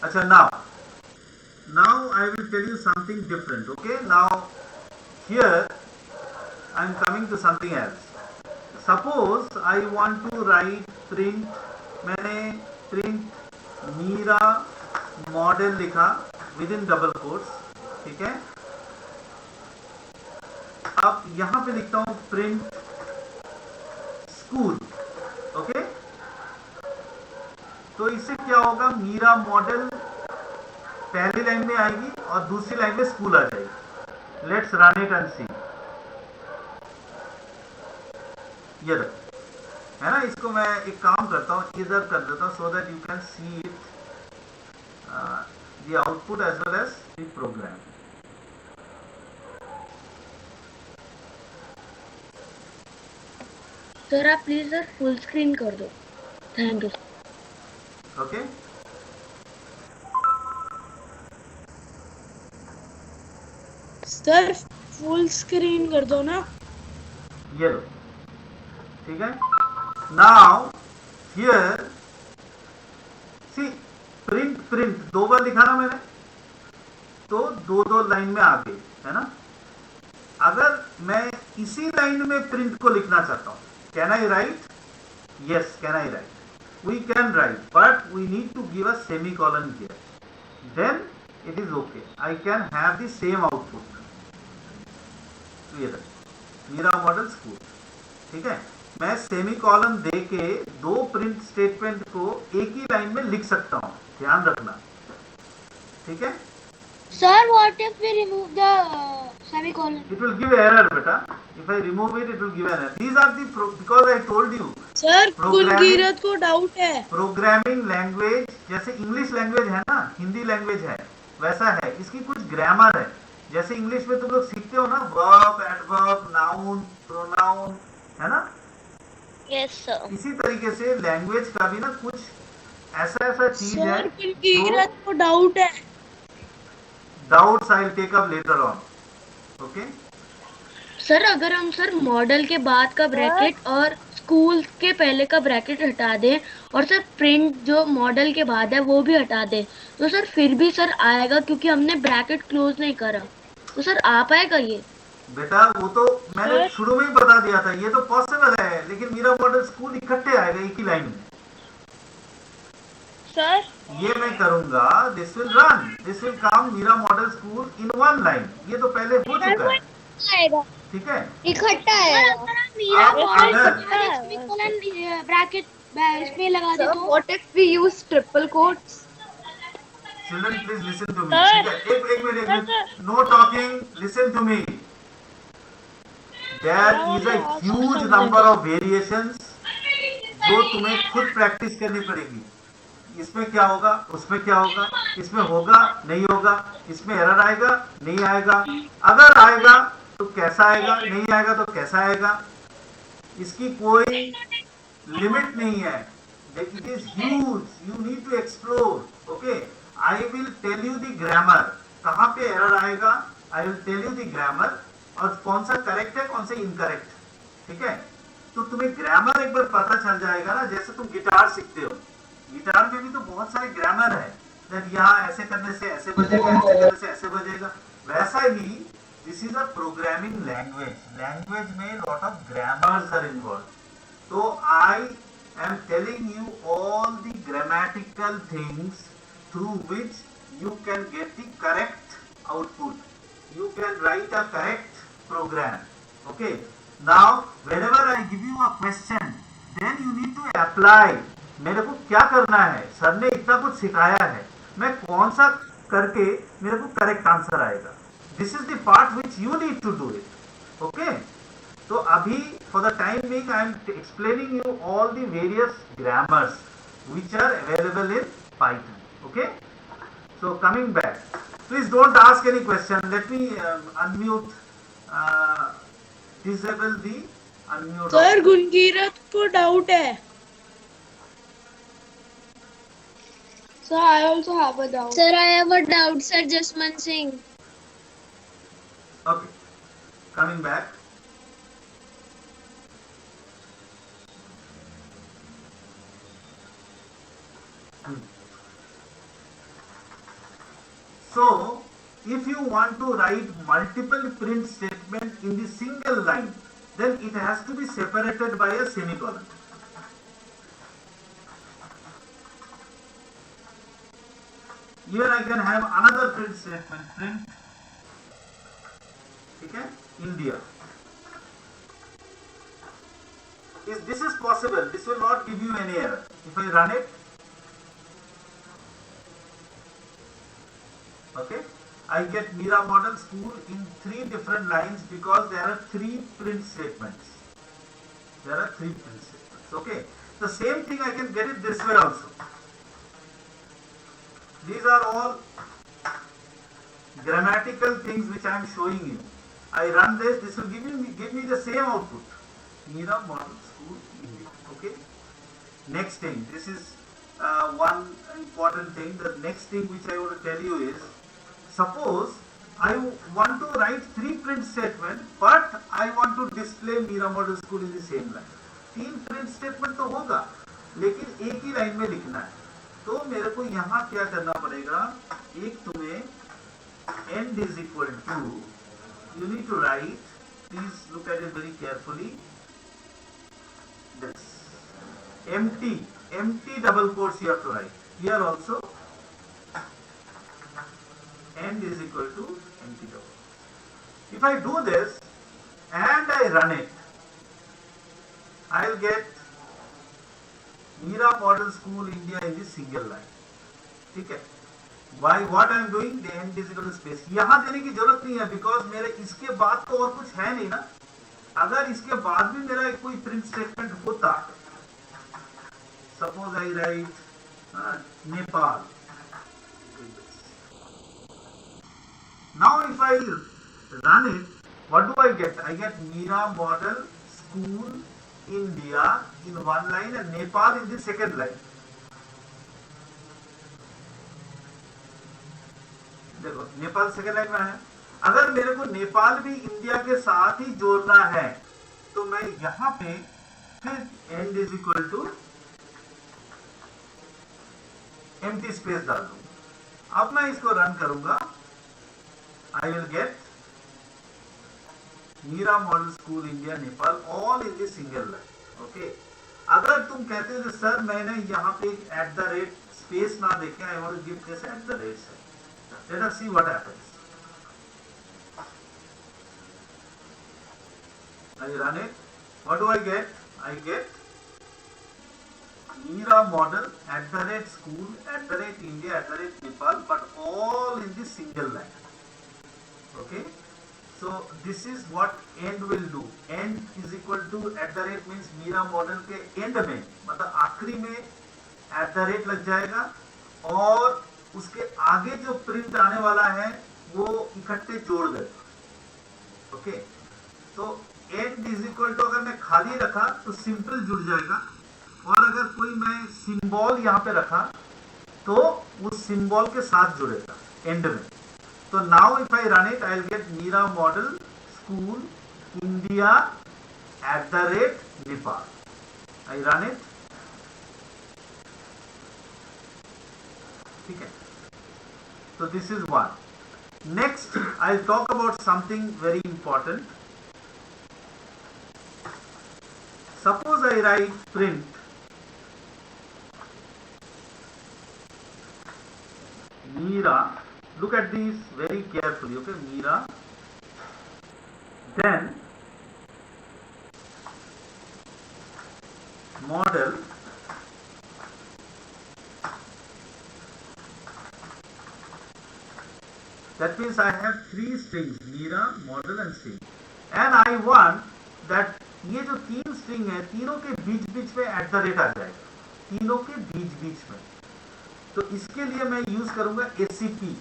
Acha, now I will tell you something different. Okay, now here I am coming to something else. Suppose I want to write print. मैंने print Meera model लिखा within double quotes. ठीक है, अब यहां पे लिखता हूं print school. Okay, तो इससे क्या होगा, मीरा मॉडल पहली लाइन में आएगी और दूसरी लाइन में स्कूल आ जाएगी। लेट्स रन इट एंड सी। ये है ना, इसको मैं एक काम करता हूं, इधर कर देता हूं so that you can see it the output as well as the program. Sir आप प्लीज सर फुल स्क्रीन कर दो। Thank you. Okay, sir full screen कर दो ना। ये लो, ठीक है। नाउ हियर सी प्रिंट दो बार लिखा ना मैंने, तो दो लाइन में आ गई है ना। अगर मैं इसी लाइन में प्रिंट को लिखना चाहता हूं, can I write? Yes, can I write? We can write, but we need to give a semicolon here, then it is okay. I can have the same output. Meera model school, ठीक है। मैं semicolon दे के दो print statement को एक ही line में लिख सकता हूं, ध्यान रखना, ठीक है। Sir, what if we remove the semicolon? It will give error, beta. If I remove it, it will give error. These are the because I told you. Sir Programming- कुलकीरत को डाउट है। प्रोग्रामिंग लैंग्वेज जैसे English language है ना, Hindi language है, वैसा है। इसकी कुछ ग्रामर है, जैसे इंग्लिश में तुम लोग सीखते हो ना, वर्ब, एडवर्ब, नाउन, प्रोनाउन, है ना। Yes, sir. इसी तरीके से लैंग्वेज का भी ना कुछ ऐसा चीज है। सर कुलकीरत को डाउट है। Doubts I will take up later on. Okay, sir अगर हम सर मॉडल के बाद का ब्रैकेट और स्कूल के पहले का ब्रैकेट हटा दें और सर प्रिंट जो मॉडल के बाद है वो भी हटा दें, तो सर फिर भी सर आएगा, क्योंकि हमने ब्रैकेट क्लोज नहीं करा। तो सर आ पाएगा ये? बेटा वो तो मैंने शुरू में ही बता दिया था, ये तो पॉसिबल है, लेकिन मेरा मॉडल स्कूल इकट्ठे आएगा एक ही लाइन में। सर ये मैं करूंगा, this will run, this will come मेरा Model School in one line. ये तो पहले हो चुका है, आएगा ठीक है। इकट्ठा आएगा। मीरा आप मॉडल अगर- सेमीकोलन ब्रैकेट इसमें लगा दे तो What if we use triple quotes? Children please listen to me, ठीक है। एक minute, no talking, listen to me. There is a huge number of variations जो तुम्हें खुद प्रैक्टिस करनी पड़ेगी। इसमें क्या होगा, उसमें क्या होगा, इसमें होगा नहीं होगा, इसमें एरर आएगा नहीं आएगा, अगर आएगा तो कैसा आएगा, नहीं आएगा तो कैसा आएगा, इसकी कोई लिमिट नहीं है। It is huge, you need to explore. Okay, I will tell you the grammar, कहाँ पे एरर आएगा, I will tell you the grammar, और कौन सा करेक्ट है कौन सा इनकरेक्ट, ठीक है। तो तुम्हें ग्रामर एक बार पता चल जाएगा ना, जैसे तुम गिटार सीखते हो, गिटार में भी तो बहुत सारे ग्रामर है, यहाँ ऐसे करने से ऐसे बजेगा, ऐसे करने से ऐसे बजेगा, वैसा ही this is a programming language. Language में lot of grammars are involved. तो I am telling you all the grammatical things through which you can get the correct output. You can write a correct program. Okay. Now, whenever I give you a question, then you need to apply. मेरे को क्या करना है, sir ने इतना कुछ सिखाया है, मैं कौन सा करके मेरे को करेक्ट आंसर आएगा। This is the part which you need to do it. Okay. तो अभी for the time being I am explaining you all the various grammars which are available in Python. Okay, so coming back, Please don't ask any question. Let me unmute, disable the unmute. Sir Gunkirat को doubt है. Sir, I also have a doubt. Sir, I have a doubt, sir. Jasmine Singh. Okay, coming back. So, if you want to write multiple print statement in the single line, then it has to be separated by a semicolon. Even I can have another print statement, print, okay, India. If this is possible, this will not give you any error. If I run it, okay, I get Mira Model School in 3 different lines because there are 3 print statements. There are 3 print statements. Okay, the same thing I can get it this way also. These are all grammatical things which I am showing you. I run this. This will give me the same output. Mira Model School India. Okay. Next thing. This is one important thing. The next thing which I want to tell you is, suppose I want to write 3 print statement, but I want to display Mira Model School in the same line. 3 print statement तो होगा, लेकिन एक ही line में लिखना है. तो मेरे को यहाँ क्या करना पड़ेगा? एक तुम्हें end is equal to, you need to write, please look at it very carefully, this empty double quotes you have to write. Here also end is equal to empty double. If I do this and I run it, I will get Mira Model School India in this single line. ठीक है? Why? What I am doing? The end is equal to space. यहाँ देने की जरूरत नहीं है, because मेरे इसके बाद तो और कुछ है नहीं ना. अगर इसके बाद भी मेरा कोई प्रिंट स्टेटमेंट होता, suppose I write Nepal. Now if I run it, what do I get? I get Mira Model School India in one line and Nepal in the second line. देखो, नेपाल सेकेंड लाइन में है. अगर मेरे को नेपाल भी India के साथ ही जोड़ना है, तो मैं यहां पे फिर end is equal to empty space डाल दूंगा. अब मैं इसको रन करूंगा. I will get Mira Model School India Nepal all in the single line. Okay. अगर तुम कहते हो सर मैंने यहाँ पे at the rate space ना देखे, I want to give this at the rate sign. Let us see what happens. I run it. What do I get? I get Mira Model at the rate school, at the rate India, at the rate Nepal, but all in the single line. Okay, so this is what end will do. End is equal to at the rate means Mira Model के end में, मतलब आखिरी में at the rate लग जाएगा, और उसके आगे जो प्रिंट आने वाला है वो इकट्ठे जोड़ देगा. ओके, तो end is equal to अगर मैं खाली रखा तो सिंपल जुड़ जाएगा, और अगर कोई मैं सिंबल यहाँ पे रखा तो उस सिंबल के साथ जुड़ेगा एंड में. So now if I run it, I will get Mira Model School India at the rate Nepal. I run it. ठीक है. So this is one. Next, I will talk about something very important. Suppose I write print Mira. Look at these very carefully, okay? Mira. Then model that means I have 3 strings, Mira, model and string, and I want that ये जो 3 string है तीनों के बीच बीच में at the rate आ जाएगा, तीनों के बीच बीच में. तो इसके लिए मैं यूज करूंगा ACP,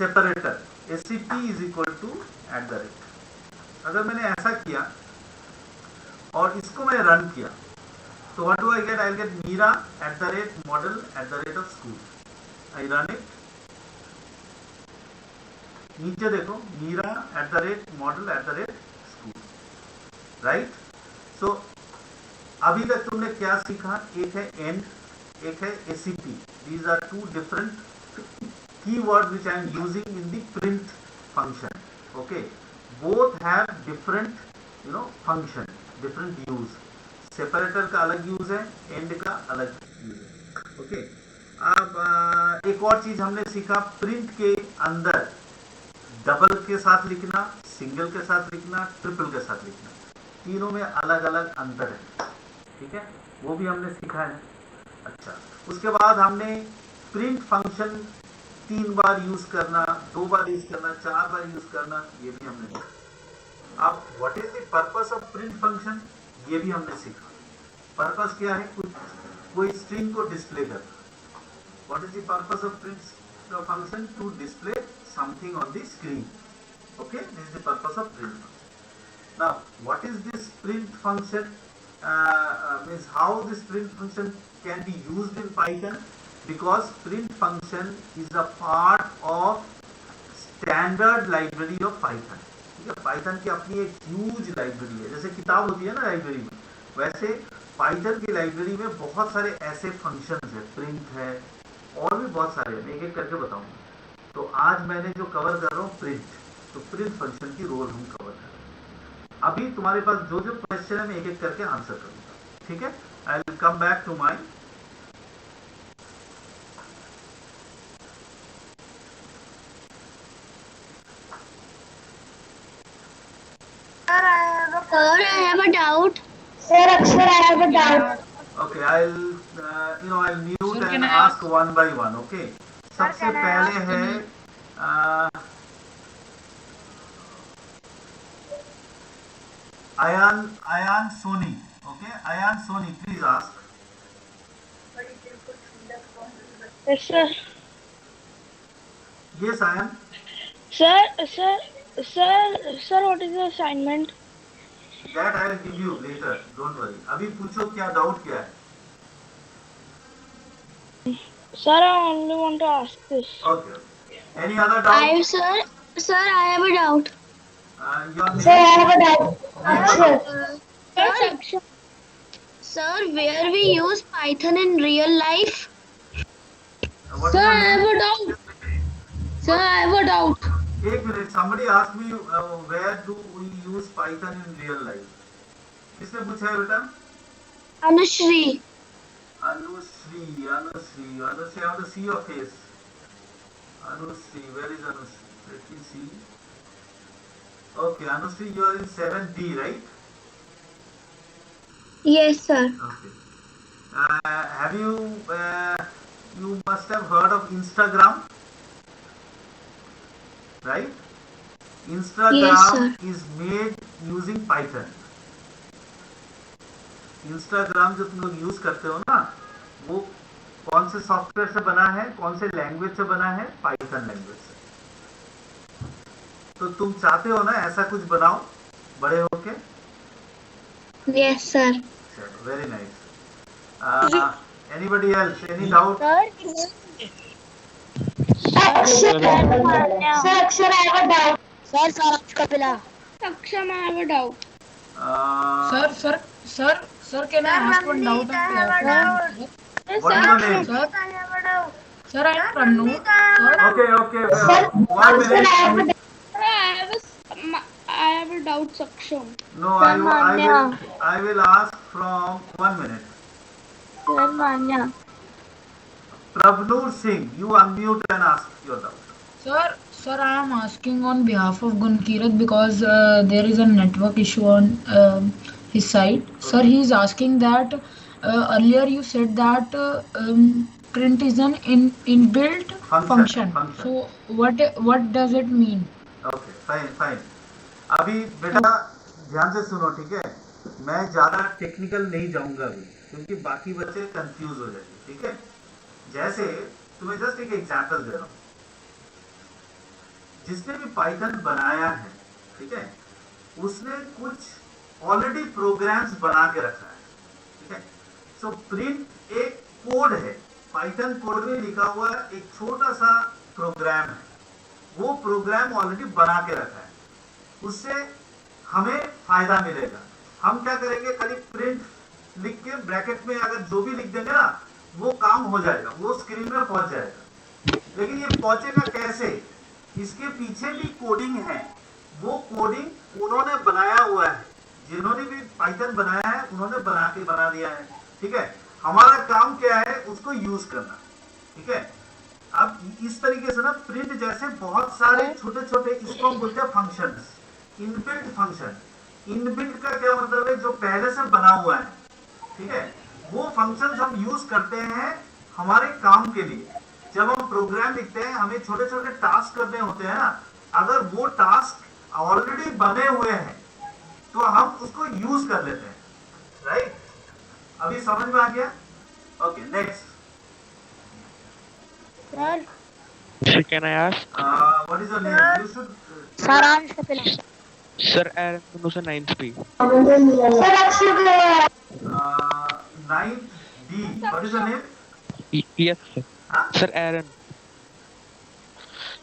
separator SCP is equal to @ अगर मैंने ऐसा किया और इसको मैं रन किया तो what do I get? I get Meera @model@school. I run it. नीचे देखो मीरा @model@school. राइट. सो अभी तक तुमने क्या सीखा? एक है एंड, एक है SCP. These are two different keywords which I am using in the print function. Okay, both have different function, different use. Separator का अलग यूज है, एंड का अलग यूज है. ओके, अब एक और चीज हमने सीखा, प्रिंट के अंदर डबल के साथ लिखना, सिंगल के साथ लिखना, ट्रिपल के साथ लिखना, तीनों में अलग अलग अंतर है. ठीक है, वो भी हमने सीखा है. अच्छा, उसके बाद हमने प्रिंट फंक्शन 3 बार यूज करना, 2 बार यूज करना, 4 बार यूज करना, ये भी हमने सीखा. अब what is the purpose of print function, ये भी हमने सीखा. पर्पस क्या है? कोई स्ट्रिंग को डिस्प्ले करना. What is the purpose of print function? To display something on the screen. Okay, this is the purpose of print function. Now what is this print function? Means how this print function can be used in Python, because print function is a part of standard library of Python. ठीक है, Python की अपनी एक huge library है. जैसे किताब होती है ना लाइब्रेरी में, वैसे Python की लाइब्रेरी में बहुत सारे ऐसे फंक्शंस है, प्रिंट है और भी बहुत सारे हैं. मैं एक एक करके बताऊंगा. तो आज मैंने जो कवर कर रहा हूँ प्रिंट, तो प्रिंट फंक्शन की रोल हम कवर कर रहे हैं. अभी तुम्हारे पास जो जो क्वेश्चन है मैं एक एक करके आंसर करूंगा. ठीक है, I will come back to my. Sir, I have a doubt. Sir, Akshay, I have a doubt. Okay, I'll mute and ask one by one. Okay, सबसे पहले है Ayan Soni. Okay, Ayan Soni, please ask. Yes, sir. Yes, Ayan. Sir, what is the assignment? That I will give you later. Don't worry. अभी पूछो क्या doubt क्या है? Sir, I only want to ask this. Okay. Any other doubt? Sir, I have a doubt. Your name? Sir, I have a doubt. Sir, Sir, where we use Python in real life? What is your name? Sir, I have a doubt. एक minute. Somebody asked me where do we use Python in real life? किसने पूछा है बेटा? Anushri. Anushree, I want to see your face. Anushree, where is Anushree? Let me see. Okay, Anushree, you are in 7D, right? Yes, sir. Okay. Have you? You must have heard of Instagram, right? Instagram Yes, sir. is made using Python. Instagram जो तुम लोग use करते हो ना, वो कौन से software से बना है, कौन से लैंग्वेज से बना है? पाइथन लैंग्वेज से. तो तुम चाहते हो ना ऐसा कुछ बनाओ बड़े होके? Yes, sir. Very nice. Anybody else? Any doubt? Sir, Akshay, I have a doubt. Sir, Kapila. Akshay, I have a doubt. Sir, can I ask one doubt? What is your name? Sir, I am Prannood. Okay. 1 minute. I have a doubt, Saksham. No, I will ask from 1 minute. Sir, Manya. Prabhnoor Singh, you unmute and ask your doubt. Sir, I am asking on behalf of Gunkirat because there is a network issue on his side. Okay. Sir, he is asking that earlier you said that print is an inbuilt function. So what does it mean? Okay, fine. अभी बेटा ध्यान से सुनो, ठीक है? मैं ज्यादा technical नहीं जाऊंगा अभी, क्योंकि बाकी बच्चे कंफ्यूज हो जाएंगे. ठीक है, जैसे तुम्हें जस्ट एक एग्जांपल दे रहा हूँ. जिसने भी पाइथन बनाया है, ठीक है, उसने कुछ ऑलरेडी प्रोग्राम्स बना के रखा है, ठीक है। सो प्रिंट एक कोड है, पाइथन कोड में लिखा हुआ एक छोटा सा प्रोग्राम है, वो प्रोग्राम ऑलरेडी बना के रखा है, उससे हमें फायदा मिलेगा। हम क्या करेंगे, खाली प्रिंट लिख के ब्रैकेट में अगर जो भी लिख देंगे ना, वो काम हो जाएगा, वो स्क्रीन में पहुंच जाएगा। लेकिन ये पहुंचेगा कैसे, इसके पीछे भी कोडिंग है, वो कोडिंग उन्होंने बनाया हुआ है, जिन्होंने भी पाइथन बनाया है उन्होंने बना दिया है, ठीक है। हमारा काम क्या है, उसको यूज करना, ठीक है। अब इस तरीके से ना प्रिंट जैसे बहुत सारे छोटे छोटे, इसको हम बोलते हैं फंक्शंस, इनबिल्ट फंक्शन। इनबिल्ट का क्या मतलब है, जो पहले से बना हुआ है, ठीक है, वो फंक्शंस हम यूज करते हैं हमारे काम के लिए। जब हम प्रोग्राम लिखते हैं, हमें छोटे छोटे टास्क करने होते हैं ना, अगर वो टास्क ऑलरेडी बने हुए हैं तो हम उसको यूज कर लेते हैं, राइट। अभी समझ में आ गया? Okay, next. Sir, can I ask? What is your name? You should. सारांश का film. Sir, Aaron Munoza 9th B. Sir अक्षर 9th D. What is your name? Yes, sir. Sir, Aaron.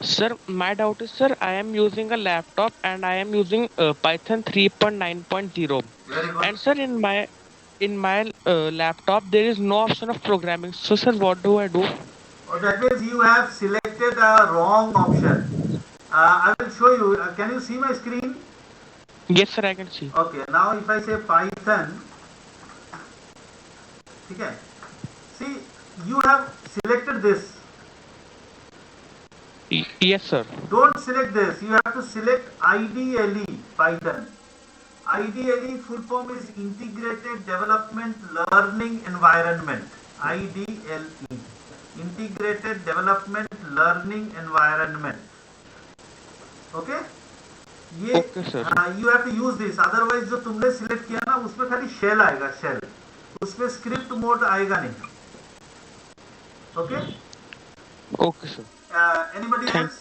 Sir, my doubt is, sir, I am using a laptop and I am using Python 3.9.0. Very good. And sir, in my laptop there is no option of programming. So, sir, what do I do? Oh, that means you have selected a wrong option. I will show you. Can you see my screen? Yes, sir, I can see. Okay. Now, if I say Python, okay. See, you have selected this. Yes, sir. Don't select this. You have to select IDLE, Python. IDLE full form is Integrated Development Learning Environment. IDLE. Integrated Development Learning Environment. Okay? ये Okay, sir. You have to use this. Otherwise जो तुमने select किया ना, उसमें खाली shell आएगा, shell. उसमें script mode आएगा नहीं. Okay? Okay, sir. Anybody else?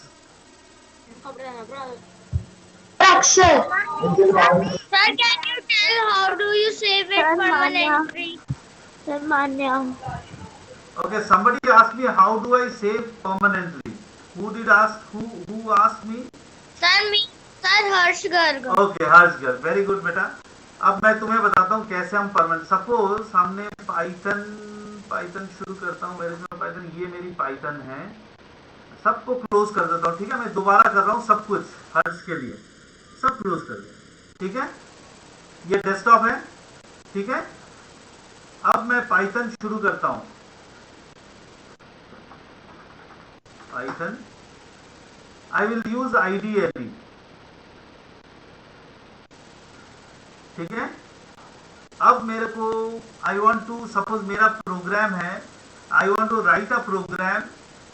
Akshar sir can you tell how do you save it permanently? Sir Manya. Okay, somebody asked me how do I save permanently. Who did ask? Who asked me? Sir Harsh Garg. Okay, Harsh Garg, very good बेटा। अब मैं तुम्हें बताता हूँ कैसे हम permanent, suppose हमने Python शुरू करता हूँ, पाइथन, ये मेरी पाइथन है, सबको क्लोज कर देता हूँ, ठीक है। मैं दोबारा कर रहा हूँ सब कुछ हर्ष के लिए, सब क्लोज कर दिया, ठीक है। ये डेस्कटॉप है, ठीक है। अब मैं पाइथन शुरू करता हूँ, Python, I will use IDLE, ठीक है। अब मेरे को आई वॉन्ट टू, सपोज मेरा प्रोग्राम है, I want to write a program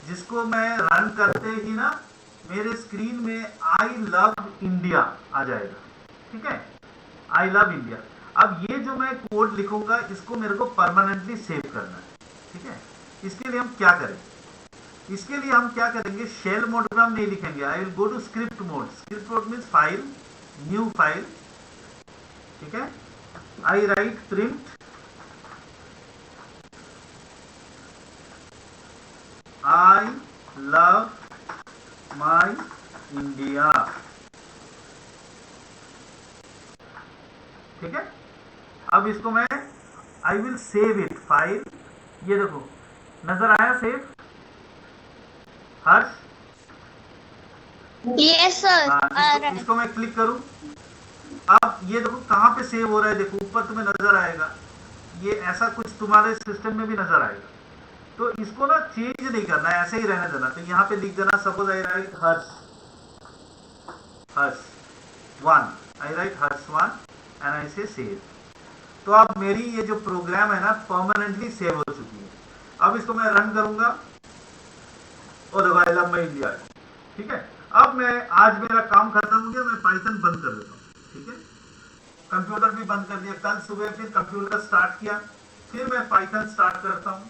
जिसको मैं रन करते ही ना मेरे स्क्रीन में आई लव इंडिया आ जाएगा, ठीक है, आई लव इंडिया। अब ये जो मैं कोड लिखूंगा, इसको मेरे को परमानेंटली सेव करना है, ठीक है। इसके लिए हम क्या करें, इसके लिए हम क्या करेंगे, शेल मोड में हम नहीं लिखेंगे, I will go to script mode. Script mode means file, new file, ठीक है। I write print I love my India, ठीक है। अब इसको मैं I will save it, file, ये देखो नजर आया सेव हर्ष? Yes sir. इसको मैं क्लिक करूं, अब ये देखो कहाँ पे सेव हो रहा है, देखो ऊपर तुम्हें नजर आएगा, ये ऐसा कुछ तुम्हारे सिस्टम में भी नजर आएगा। तो इसको ना चेंज नहीं करना है, ऐसे ही रहने देना। तो यहाँ पे लिख देना, suppose I right Harsh 1, I right Harsh 1 and I से सेव। तो अब मेरी ये जो प्रोग्राम है ना परमानेंटली सेव हो चुकी है। अब इसको मैं रन करूंगा और देखो आई लव माय इंडिया, ठीक है। अब मैं, आज मेरा काम खत्म हो गया, मैं पाइथन बंद कर देता हूँ, ठीक है। कंप्यूटर भी बंद कर दिया, कल सुबह फिर कंप्यूटर स्टार्ट किया, फिर मैं पाइथन स्टार्ट करता हूँ,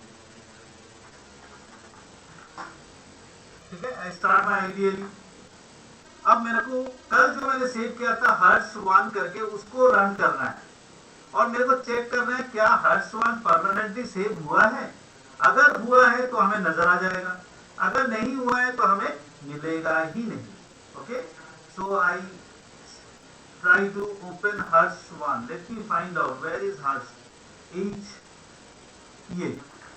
ठीक है। आई स्टार्ट माय IDLE, अब मेरे को कल जो मैंने सेव किया था हर्ष1 करके, उसको रन करना है और मेरे को चेक करना है क्या हर्ष1 परमानेंटली सेव हुआ है। अगर हुआ है तो हमें नजर आ जाएगा, अगर नहीं हुआ है तो हमें मिलेगा ही नहीं। Okay, so I try to open हर्ष1। Let me find out where is Harsh. ये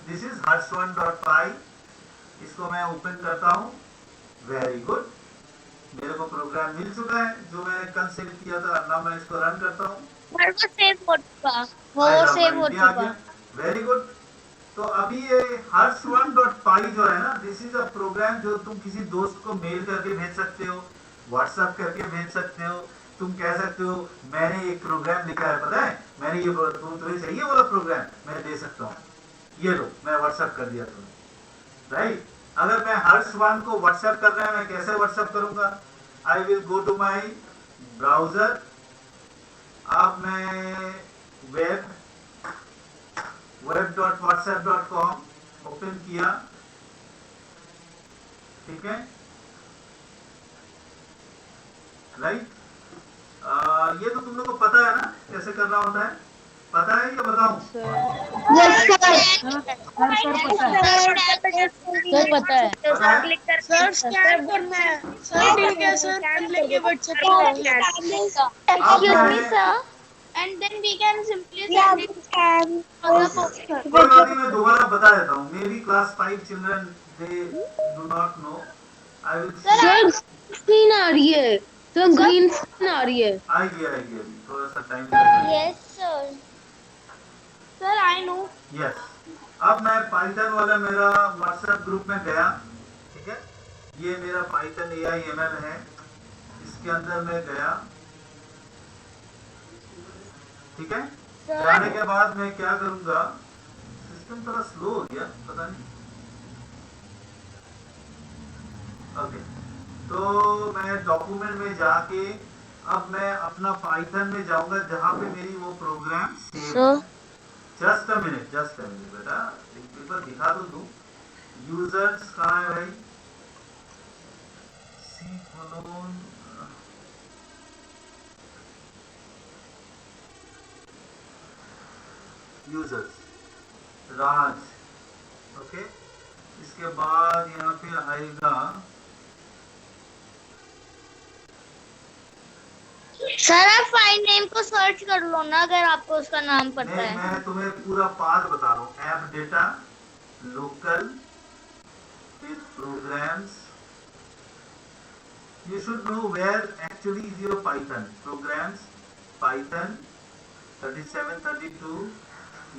दिस इज hers1.py। इसको मैं ओपन करता हूँ। वेरी गुड, मेरे को प्रोग्राम मिल चुका है जो मैंने कल सेव किया था। अब मैं इसको रन करता हूँ। वो सेव हो चुका। Very good. तो अभी ये hers1.py जो है ना, दिस इज अ प्रोग्राम जो तुम किसी दोस्त को मेल करके भेज सकते हो, व्हाट्सएप करके भेज सकते हो। तुम कह सकते हो मैंने एक प्रोग्राम लिखा है, पता है मैंने ये, तुम्हें चाहिए वाला प्रोग्राम मैं दे सकता हूँ, ये लो मैं व्हाट्सएप कर दिया तुम्हें, राइट। अगर मैं हर्ष1 को व्हाट्सएप करना है, मैं कैसे व्हाट्सएप करूंगा? I will go to my browser. अब मैं web.whatsapp.com ओपन किया, ठीक है, राइट। ये तो तुम लोग को पता है ना कैसे करना होता है, पता है या बताऊं? सर स्कैन करना है। सर ठीक है सर, कर लेंगे व्हाट्सएप पे। And then we can simply send it on the poster. कोई बात नहीं, मैं दोबारा बता देता हूँ। Maybe class 5 children they do not know. I will. Sir screen आ रही है, सर ग्रीन स्क्रीन आ रही है। आएगी थोड़ा सा टाइम लगेगा। Yes sir. Sir I know. Yes. अब मैं पाइथन वाला मेरा व्हाट्सएप ग्रुप में गया, ठीक है। ये मेरा पाइथन AIML है, इसके अंदर मैं गया, ठीक है। जाने के बाद मैं क्या करूंगा, सिस्टम थोड़ा स्लो हो गया पता नहीं। ओके, तो मैं डॉक्यूमेंट में जाके अब मैं अपना पाइथन में जाऊंगा जहां पे मेरी वो program save. Just a minute बेटा, एक पेपर दिखा तो दूं। यूजर्स कहाँ है भाई? सी कोलोन यूजर्स, राज, ओके। इसके बाद यहाँ पे आएगा सर आप फाइल नेम को सर्च कर लो ना अगर आपको उसका नाम पता है। मैं तुम्हें पूरा पाथ बता रहा हूँ। App data local with programs, you should know where actually is your Python programs, Python 3732।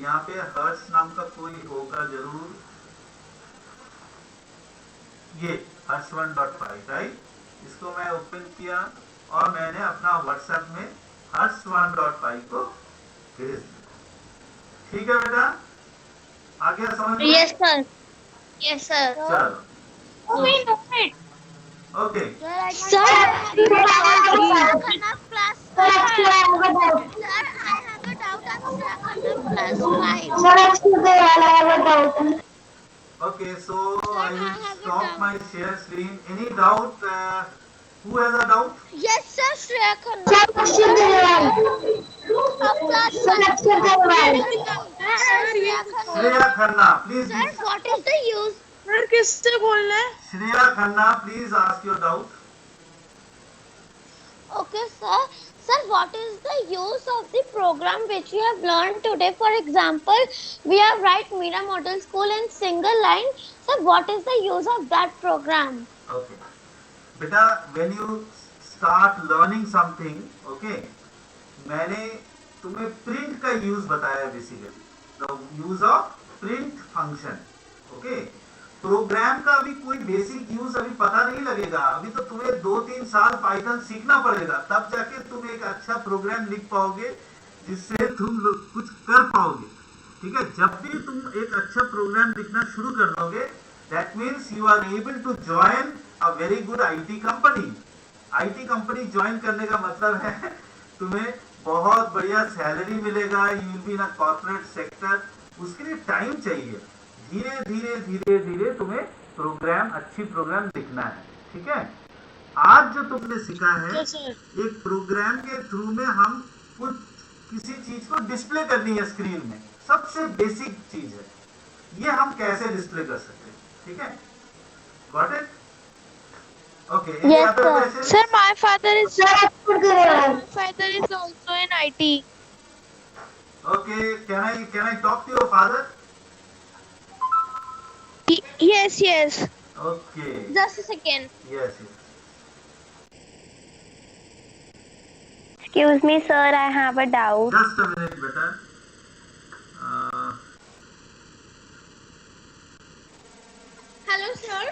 यहाँ पे हर्ष नाम का कोई होगा जरूर, ये hers1.py, राइट। इसको मैं ओपन किया और मैंने अपना व्हाट्सएप में hers1.py को भेज दिया, ठीक है बेटा, आ गया समझ में? Yes sir. Yes sir. चलो We know it. Okay. Sir, I have a doubt. Okay, so I will stop my share screen. Any doubt? Who has a doubt? Yes sir, Shreya Khanna. Shreya Khanna, please. Sir, what is the use? Sir किससे बोलना है? Shreya Khanna, please ask your doubt. Okay sir. Sir, what is the use of the program which we have learned today? For example, we have write Meera Model School in single line. Sir, what is the use of that program? Okay. Beta, when you start learning something, okay, मैंने तुम्हें print का use बताया basically. The use of print function. Okay. Program का अभी कोई basic use अभी पता नहीं लगेगा। अभी तो तुम्हें 2-3 साल पाइथन सीखना पड़ेगा, तब जाके तुम एक अच्छा प्रोग्राम लिख पाओगे जिससे तुम कुछ कर पाओगे, ठीक है। जब भी तुम एक अच्छा प्रोग्राम लिखना शुरू कर दोगे, that means you are able to join a very good IT company. IT company ज्वाइन करने का मतलब है तुम्हें बहुत बढ़िया सैलरी मिलेगा, you will be in a corporate sector. उसके लिए टाइम चाहिए, धीरे धीरे तुम्हें प्रोग्राम, अच्छी प्रोग्राम लिखना है, ठीक है। आज जो तुमने सीखा है Yes, sir. एक प्रोग्राम के थ्रू में हम कुछ किसी चीज को डिस्प्ले करनी है स्क्रीन में, सबसे बेसिक चीज है ये, हम कैसे डिस्प्ले कर सकते हैं, ठीक है? Got it? Okay, any Yes, other sir. Question? Sir, my father is also in IT. Okay, can I talk to your father? Yes, yes. Okay. Just a second. Yes. Excuse me, sir, I have a doubt. Just a minute, beta. Hello, sir.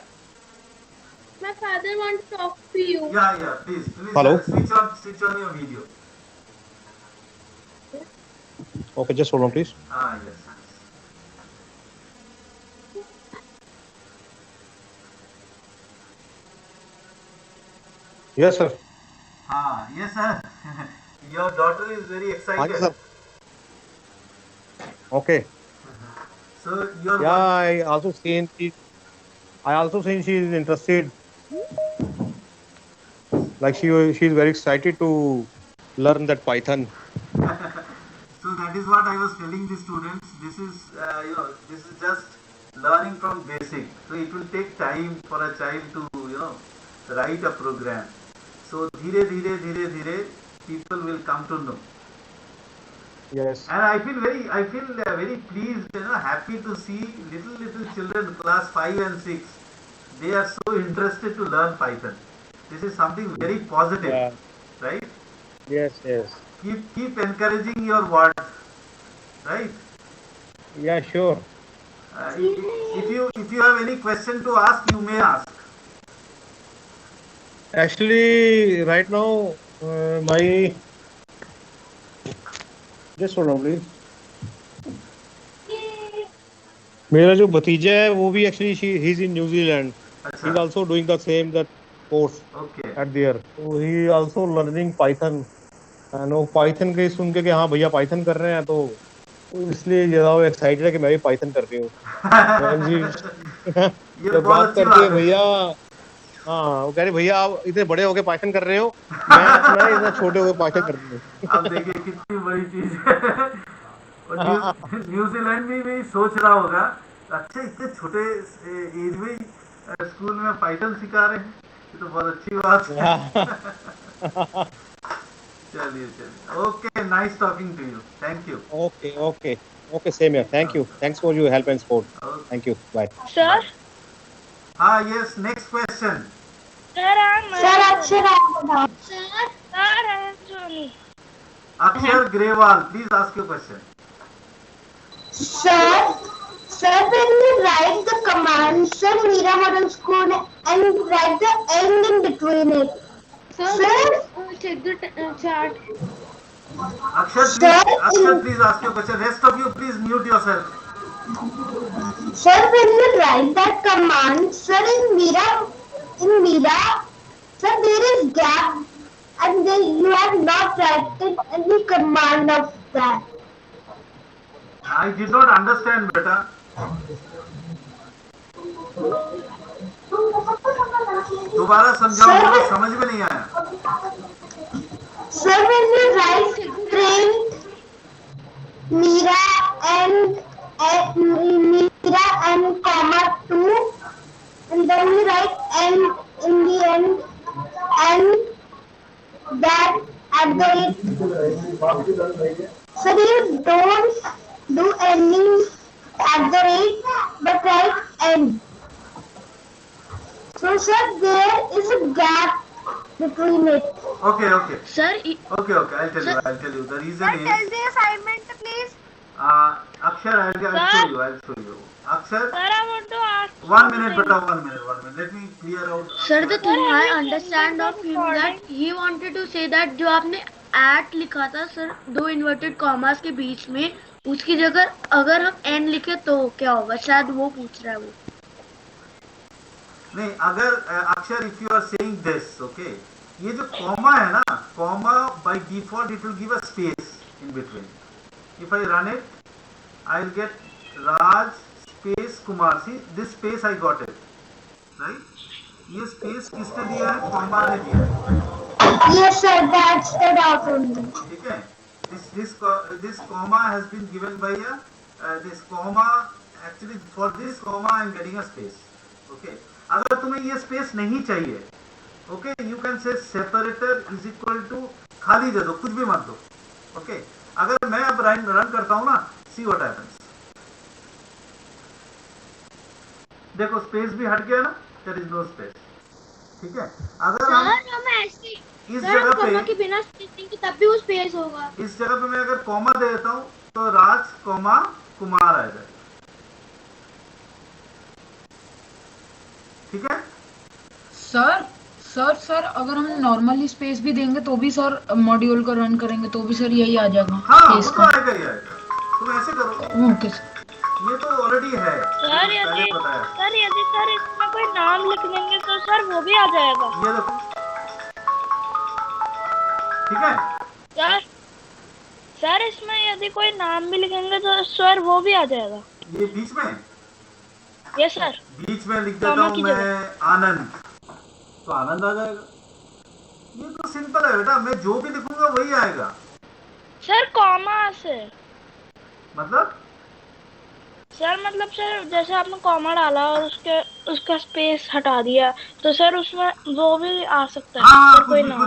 My father wants to talk to you. Yeah, please. Hello? Switch on your video. Okay, just hold on, please. Yes. Yes, sir. Yes, sir. Your daughter is very excited. Yes, sir. Okay. So your Yeah, I also seen she is interested. Like she is very excited to learn that Python. So that is what I was telling the students. This is this is just learning from basic. So it will take time for a child to write a program. So dhire people will come to know. Yes. And I feel very pleased, happy to see little children class 5 and 6. They are so interested to learn Python. This is something very positive, Yeah. right? Yes. Keep encouraging your words, right? Yeah, sure. If you have any question to ask, you may ask. Actually, right now, my just hold on, please. मेरा जो भतीजा है वो भी actually he's in New Zealand. अच्छा. He's also doing the same that course Okay. at there. So he also learning Python. And वो Python के सुन के कि हाँ भैया Python कर रहे हैं तो इसलिए ज़्यादा वो excited है कि मैं भी Python कर रही हूँ. ये जब बहुत बात अच्छी करते बात हैं है. भैया, हाँ वो कह रहे भैया आप इतने बड़े होके Python कर रहे हो, मैं इतना छोटे होके Python कर रही हूँ. अब देखिए कितनी बड़ी चीज है. और न्यूजीलैंड में भी सोच रहा होगा, अच्छा इतने छोटे एज में स्कूल में पाइथन सिखा रहे हैं, ये तो बहुत अच्छी बात है. चलिए. Okay, nice talking to you. Thank you. Okay, same here. Thank you. Thanks for your help and support. Thank you. Bye. Sir, Yes, next question. sir, Sir, I am Sony. Akshar Grewal, please ask your question. Sir, when you write the command, sir, Mira Model School and write the end in between it. Sir, Check the chart. Akshar, please ask your question. Rest of you, please mute yourself. sir, when you write that command, sir, in Mira, sir, there is gap, and then you have not written any command of that. I did not understand, beta. दोबारा समझाओ, मुझे समझ में नहीं आया. Sir, when you write print Mira and comma 2, and then you write n in the end, and that at the rate. Sir, you don't do any at the rate, but write n. So, sir, there is a gap between it. Okay. Sir, Okay. I'll tell you. The reason is. the assignment, please. Akshar, I'll show you. Akshar, Sir, I want to ask. 1 minute, beta. 1 minute. Let me clear out. sir, the thing I understand of him that he wanted to say that जो आपने at लिखा था sir 2 inverted commas के बीच में, उसकी जगह अगर हम n लिखे तो क्या होगा, शायद वो पूछ रहा है वो. नहीं, अगर Akshar, if you are saying this, okay, ये जो कॉमा है ना, comma by default it will give a space in between. If I run it, I will get Raj space Kumar. See this space, I got it, right? ये space किसने दिया है? Comma ने दिया है। Yes, sir. That's the doubt only. ठीक है, this comma has been given by this comma, actually for this comma I am getting a space. Okay, अगर तुम्हें ये स्पेस नहीं चाहिए, okay, you can say separator is equal to खाली दे दो, कुछ भी मत दो. Okay, अगर मैं अब रन करता हूँ ना, see what happens. देखो स्पेस भी हट गया ना, there is no space. ठीक है, अगर हम ऐसे इस जगह पे के बिना स्पेसिंग के तब भी वो स्पेस होगा। इस जगह पे मैं अगर कॉमा दे देता हूँ तो राज कॉमा कुमार आ जाएगा। ठीक है सर अगर हम नॉर्मली स्पेस भी देंगे तो भी सर मॉड्यूल को रन करेंगे तो भी सर यही आ जाएगा। हाँ वो तो आएगा ही आएगा, तुम ऐसे करो। ओके सर, ये तो ऑलरेडी है सर यदि सर इसमें कोई नाम लिख देंगे तो सर वो भी आ जाएगा। ये देखो, ठीक है सर इसमें यदि कोई नाम भी लिखेंगे तो सर वो भी आ जाएगा। ये बीच में, यस सर, बीच में लिख देता हूँ मैं आनंद, तो आनंद आ जाएगा। ये तो सिंपल है बेटा, मैं जो भी लिखूंगा वही आएगा। सर कॉमा से मतलब सर जैसे आपने कॉमा डाला और उसका स्पेस हटा दिया तो सर उसमें वो भी आ सकता है। हाँ, कोई नाम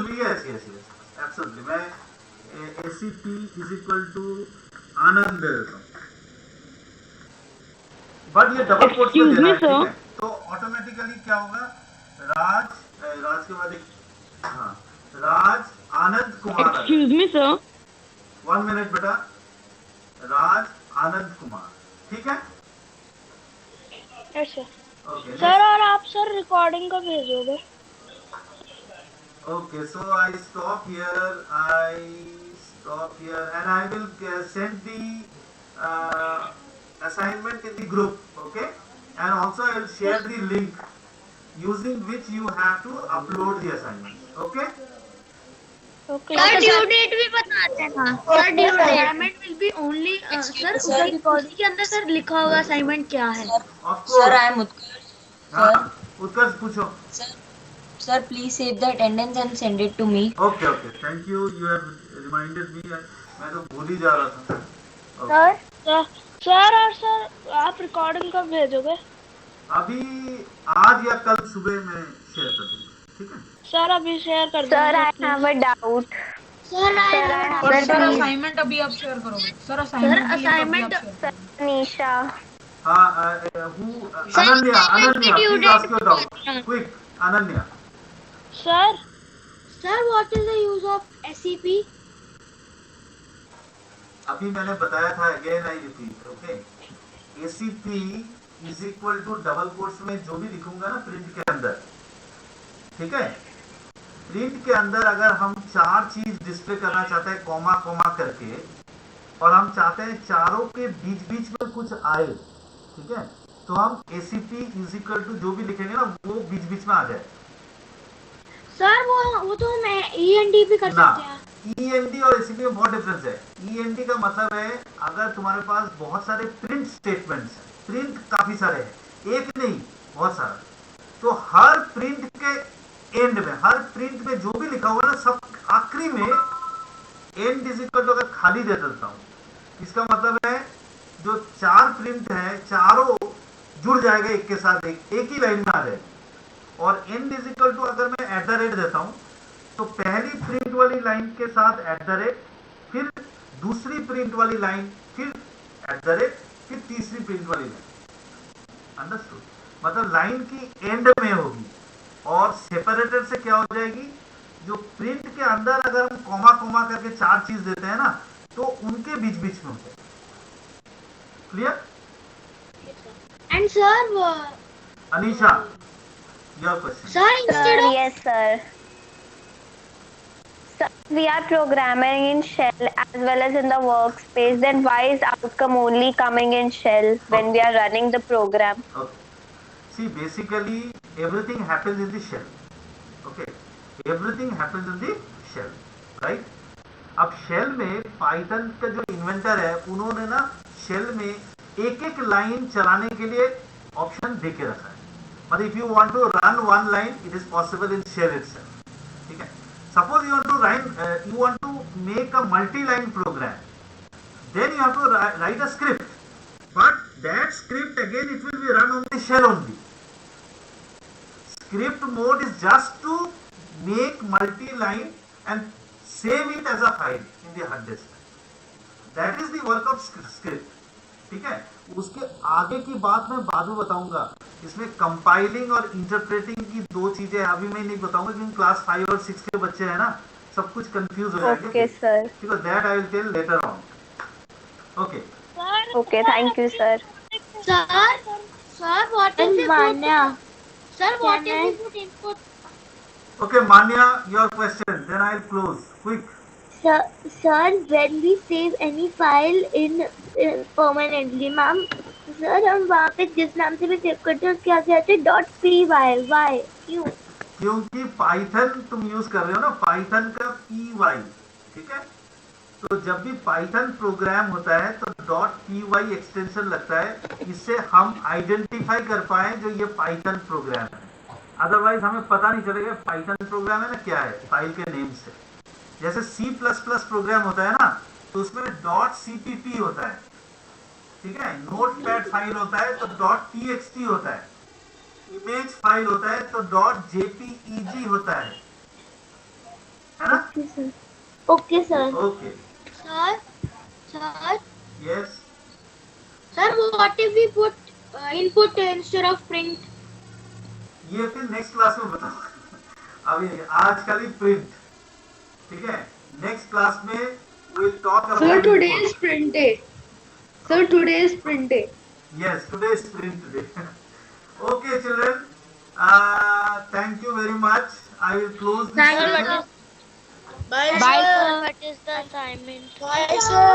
एब्सोल्युटली, मैं ACP is equal to आनंद दे देता हूँ, बट ये डबल कोट्स में देना है, ठीक है? तो ऑटोमेटिकली क्या होगा, राज के बाद Raj Anand Kumar. Excuse me sir, 1 minute बेटा, राज आनंद कुमार, ठीक है? Yes sir. ओके सर और आप सर रिकॉर्डिंग का भेजोगे? Okay, so I stop here and I will send the assignment in the group, okay? And also I will share the link using which you have to upload the assignment, okay? Okay. Sir due date भी बता देना। Sir due date assignment will be only sir उधर recording के अंदर sir लिखा होगा assignment क्या है। Of course. Sir, I am Utkarsh. हाँ, उत्कर्ष पूछो। Sir, please save the attendance and send it to me. Okay, thank you. You have reminded me. मैं तो भूल ही जा रहा था। सर और सर आप रिकॉर्डिंग कब भेजोगे? अभी आज या कल सुबह में शेयर कर दूंगा, ठीक है? सर अभी शेयर कर दो। Sir, I have a doubt. Sir assignment अभी आप शेयर करोगे? Sir assignment Nisha. हाँ, Ananya, please ask your doubt. Quick, Ananya. Sir, what is the use of SCP? अभी मैंने बताया था, again I repeat, okay? ACP is equal to double quotes में जो भी लिखूंगा ना प्रिंट के अंदर, ठीक है? प्रिंट के अंदर अगर हम 4 चीज डिस्प्ले करना चाहते हैं कॉमा कॉमा करके, और हम चाहते हैं चारों के बीच में कुछ आए, ठीक है? तो हम ACP इज इक्वल टू जो भी लिखेंगे ना वो बीच में आ जाए। सर वो तो हम END भी कर सकते हैं। END और ACP में बहुत डिफरेंस है। END का मतलब है अगर तुम्हारे पास बहुत सारे प्रिंट स्टेटमेंट्स हैं, प्रिंट काफी सारे हैं, एक नहीं बहुत सारा, तो हर प्रिंट के एंड में, हर प्रिंट में जो भी लिखा हुआ है ना, सब आखिरी में एंड इज इक्वल टू अगर खाली दे देता हूँ, इसका मतलब है जो 4 प्रिंट है चारों जुड़ जाएगा एक के साथ, एक ही लाइन में आ जाएगा। और एंड इज इक्वल टू अगर मैं @ देता हूं तो पहली प्रिंट वाली लाइन के साथ @, फिर दूसरी प्रिंट वाली लाइन, फिर @, फिर तीसरी प्रिंट वाली लाइन। अंडरस्टूड? मतलब लाइन की एंड में होगी, और सेपरेटर से क्या हो जाएगी, जो प्रिंट के अंदर अगर हम कॉमा कॉमा करके 4 चीज देते हैं ना तो उनके बीच में होता है। Clear? And sir Anisha, your question. Sir, instead of Yes, sir. So we are programming in shell as well as in the workspace. Then why is outcome only coming in shell when we are running the program? Okay. See, basically everything happens in the shell. Okay. Everything happens in the shell, right? अब shell में Python का जो inventor है उन्होंने ना shell में एक line चलाने के लिए ऑप्शन दे के रखा है। but if you want to run one line, it is possible in shell itself. ठीक है? Suppose you want to make a multi-line program, then you have to write a script, but that script again it will be run on the shell only. Script mode is just to make multi-line and save it as a file in the hard disk. That is the work of script. ठीक है? उसके आगे की बात मैं बाद में बताऊंगा. इसमें कंपाइलिंग और इंटरप्रेटिंग की दो चीजें अभी मैं नहीं बताऊंगा क्योंकि क्लास 5 और 6 के बच्चे हैं ना, सब कुछ कंफ्यूज हो जाएंगे. Okay, sir. Because that I will tell later on. Okay. Okay, thank you, sir. Sir, what is the Sir, what is the input? Okay, Manya, your question. Then I will close. Quick. Sir, when we save any file in permanently, ma'am, sir, हम वहाँ पे जिस नाम से भी save करते हैं उसके आगे आते हैं .py. Why? क्यों? क्योंकि पाइथन तुम यूज कर रहे हो ना, पाइथन का py, ठीक है? तो जब भी पाइथन प्रोग्राम होता है तो .py एक्सटेंशन लगता है, इससे हम आइडेंटिफाई कर पाए जो ये पाइथन प्रोग्राम है. अदरवाइज हमें पता नहीं चलेगा पाइथन प्रोग्राम है ना क्या है फाइल के नेम से. जैसे C++ प्रोग्राम होता है ना, तो उसमें .cpp होता है, ठीक है? नोटपैड फाइल होता है तो .txt होता है, इमेज फाइल होता है तो .jpeg होता है ना? Okay, sir. Okay. Sir. Yes. Sir, what if we put input instead of print? ये फिर नेक्स्ट क्लास में बताऊंगा. अभी आज का प्रिंट, ठीक है? नेक्स्ट क्लास में we'll talk about. Sir, today is print day. Sir, today is print day. Yes, today is print day. Okay, children. Thank you very much. I will close this. Bye, sir. What is the assignment? Bye, sir.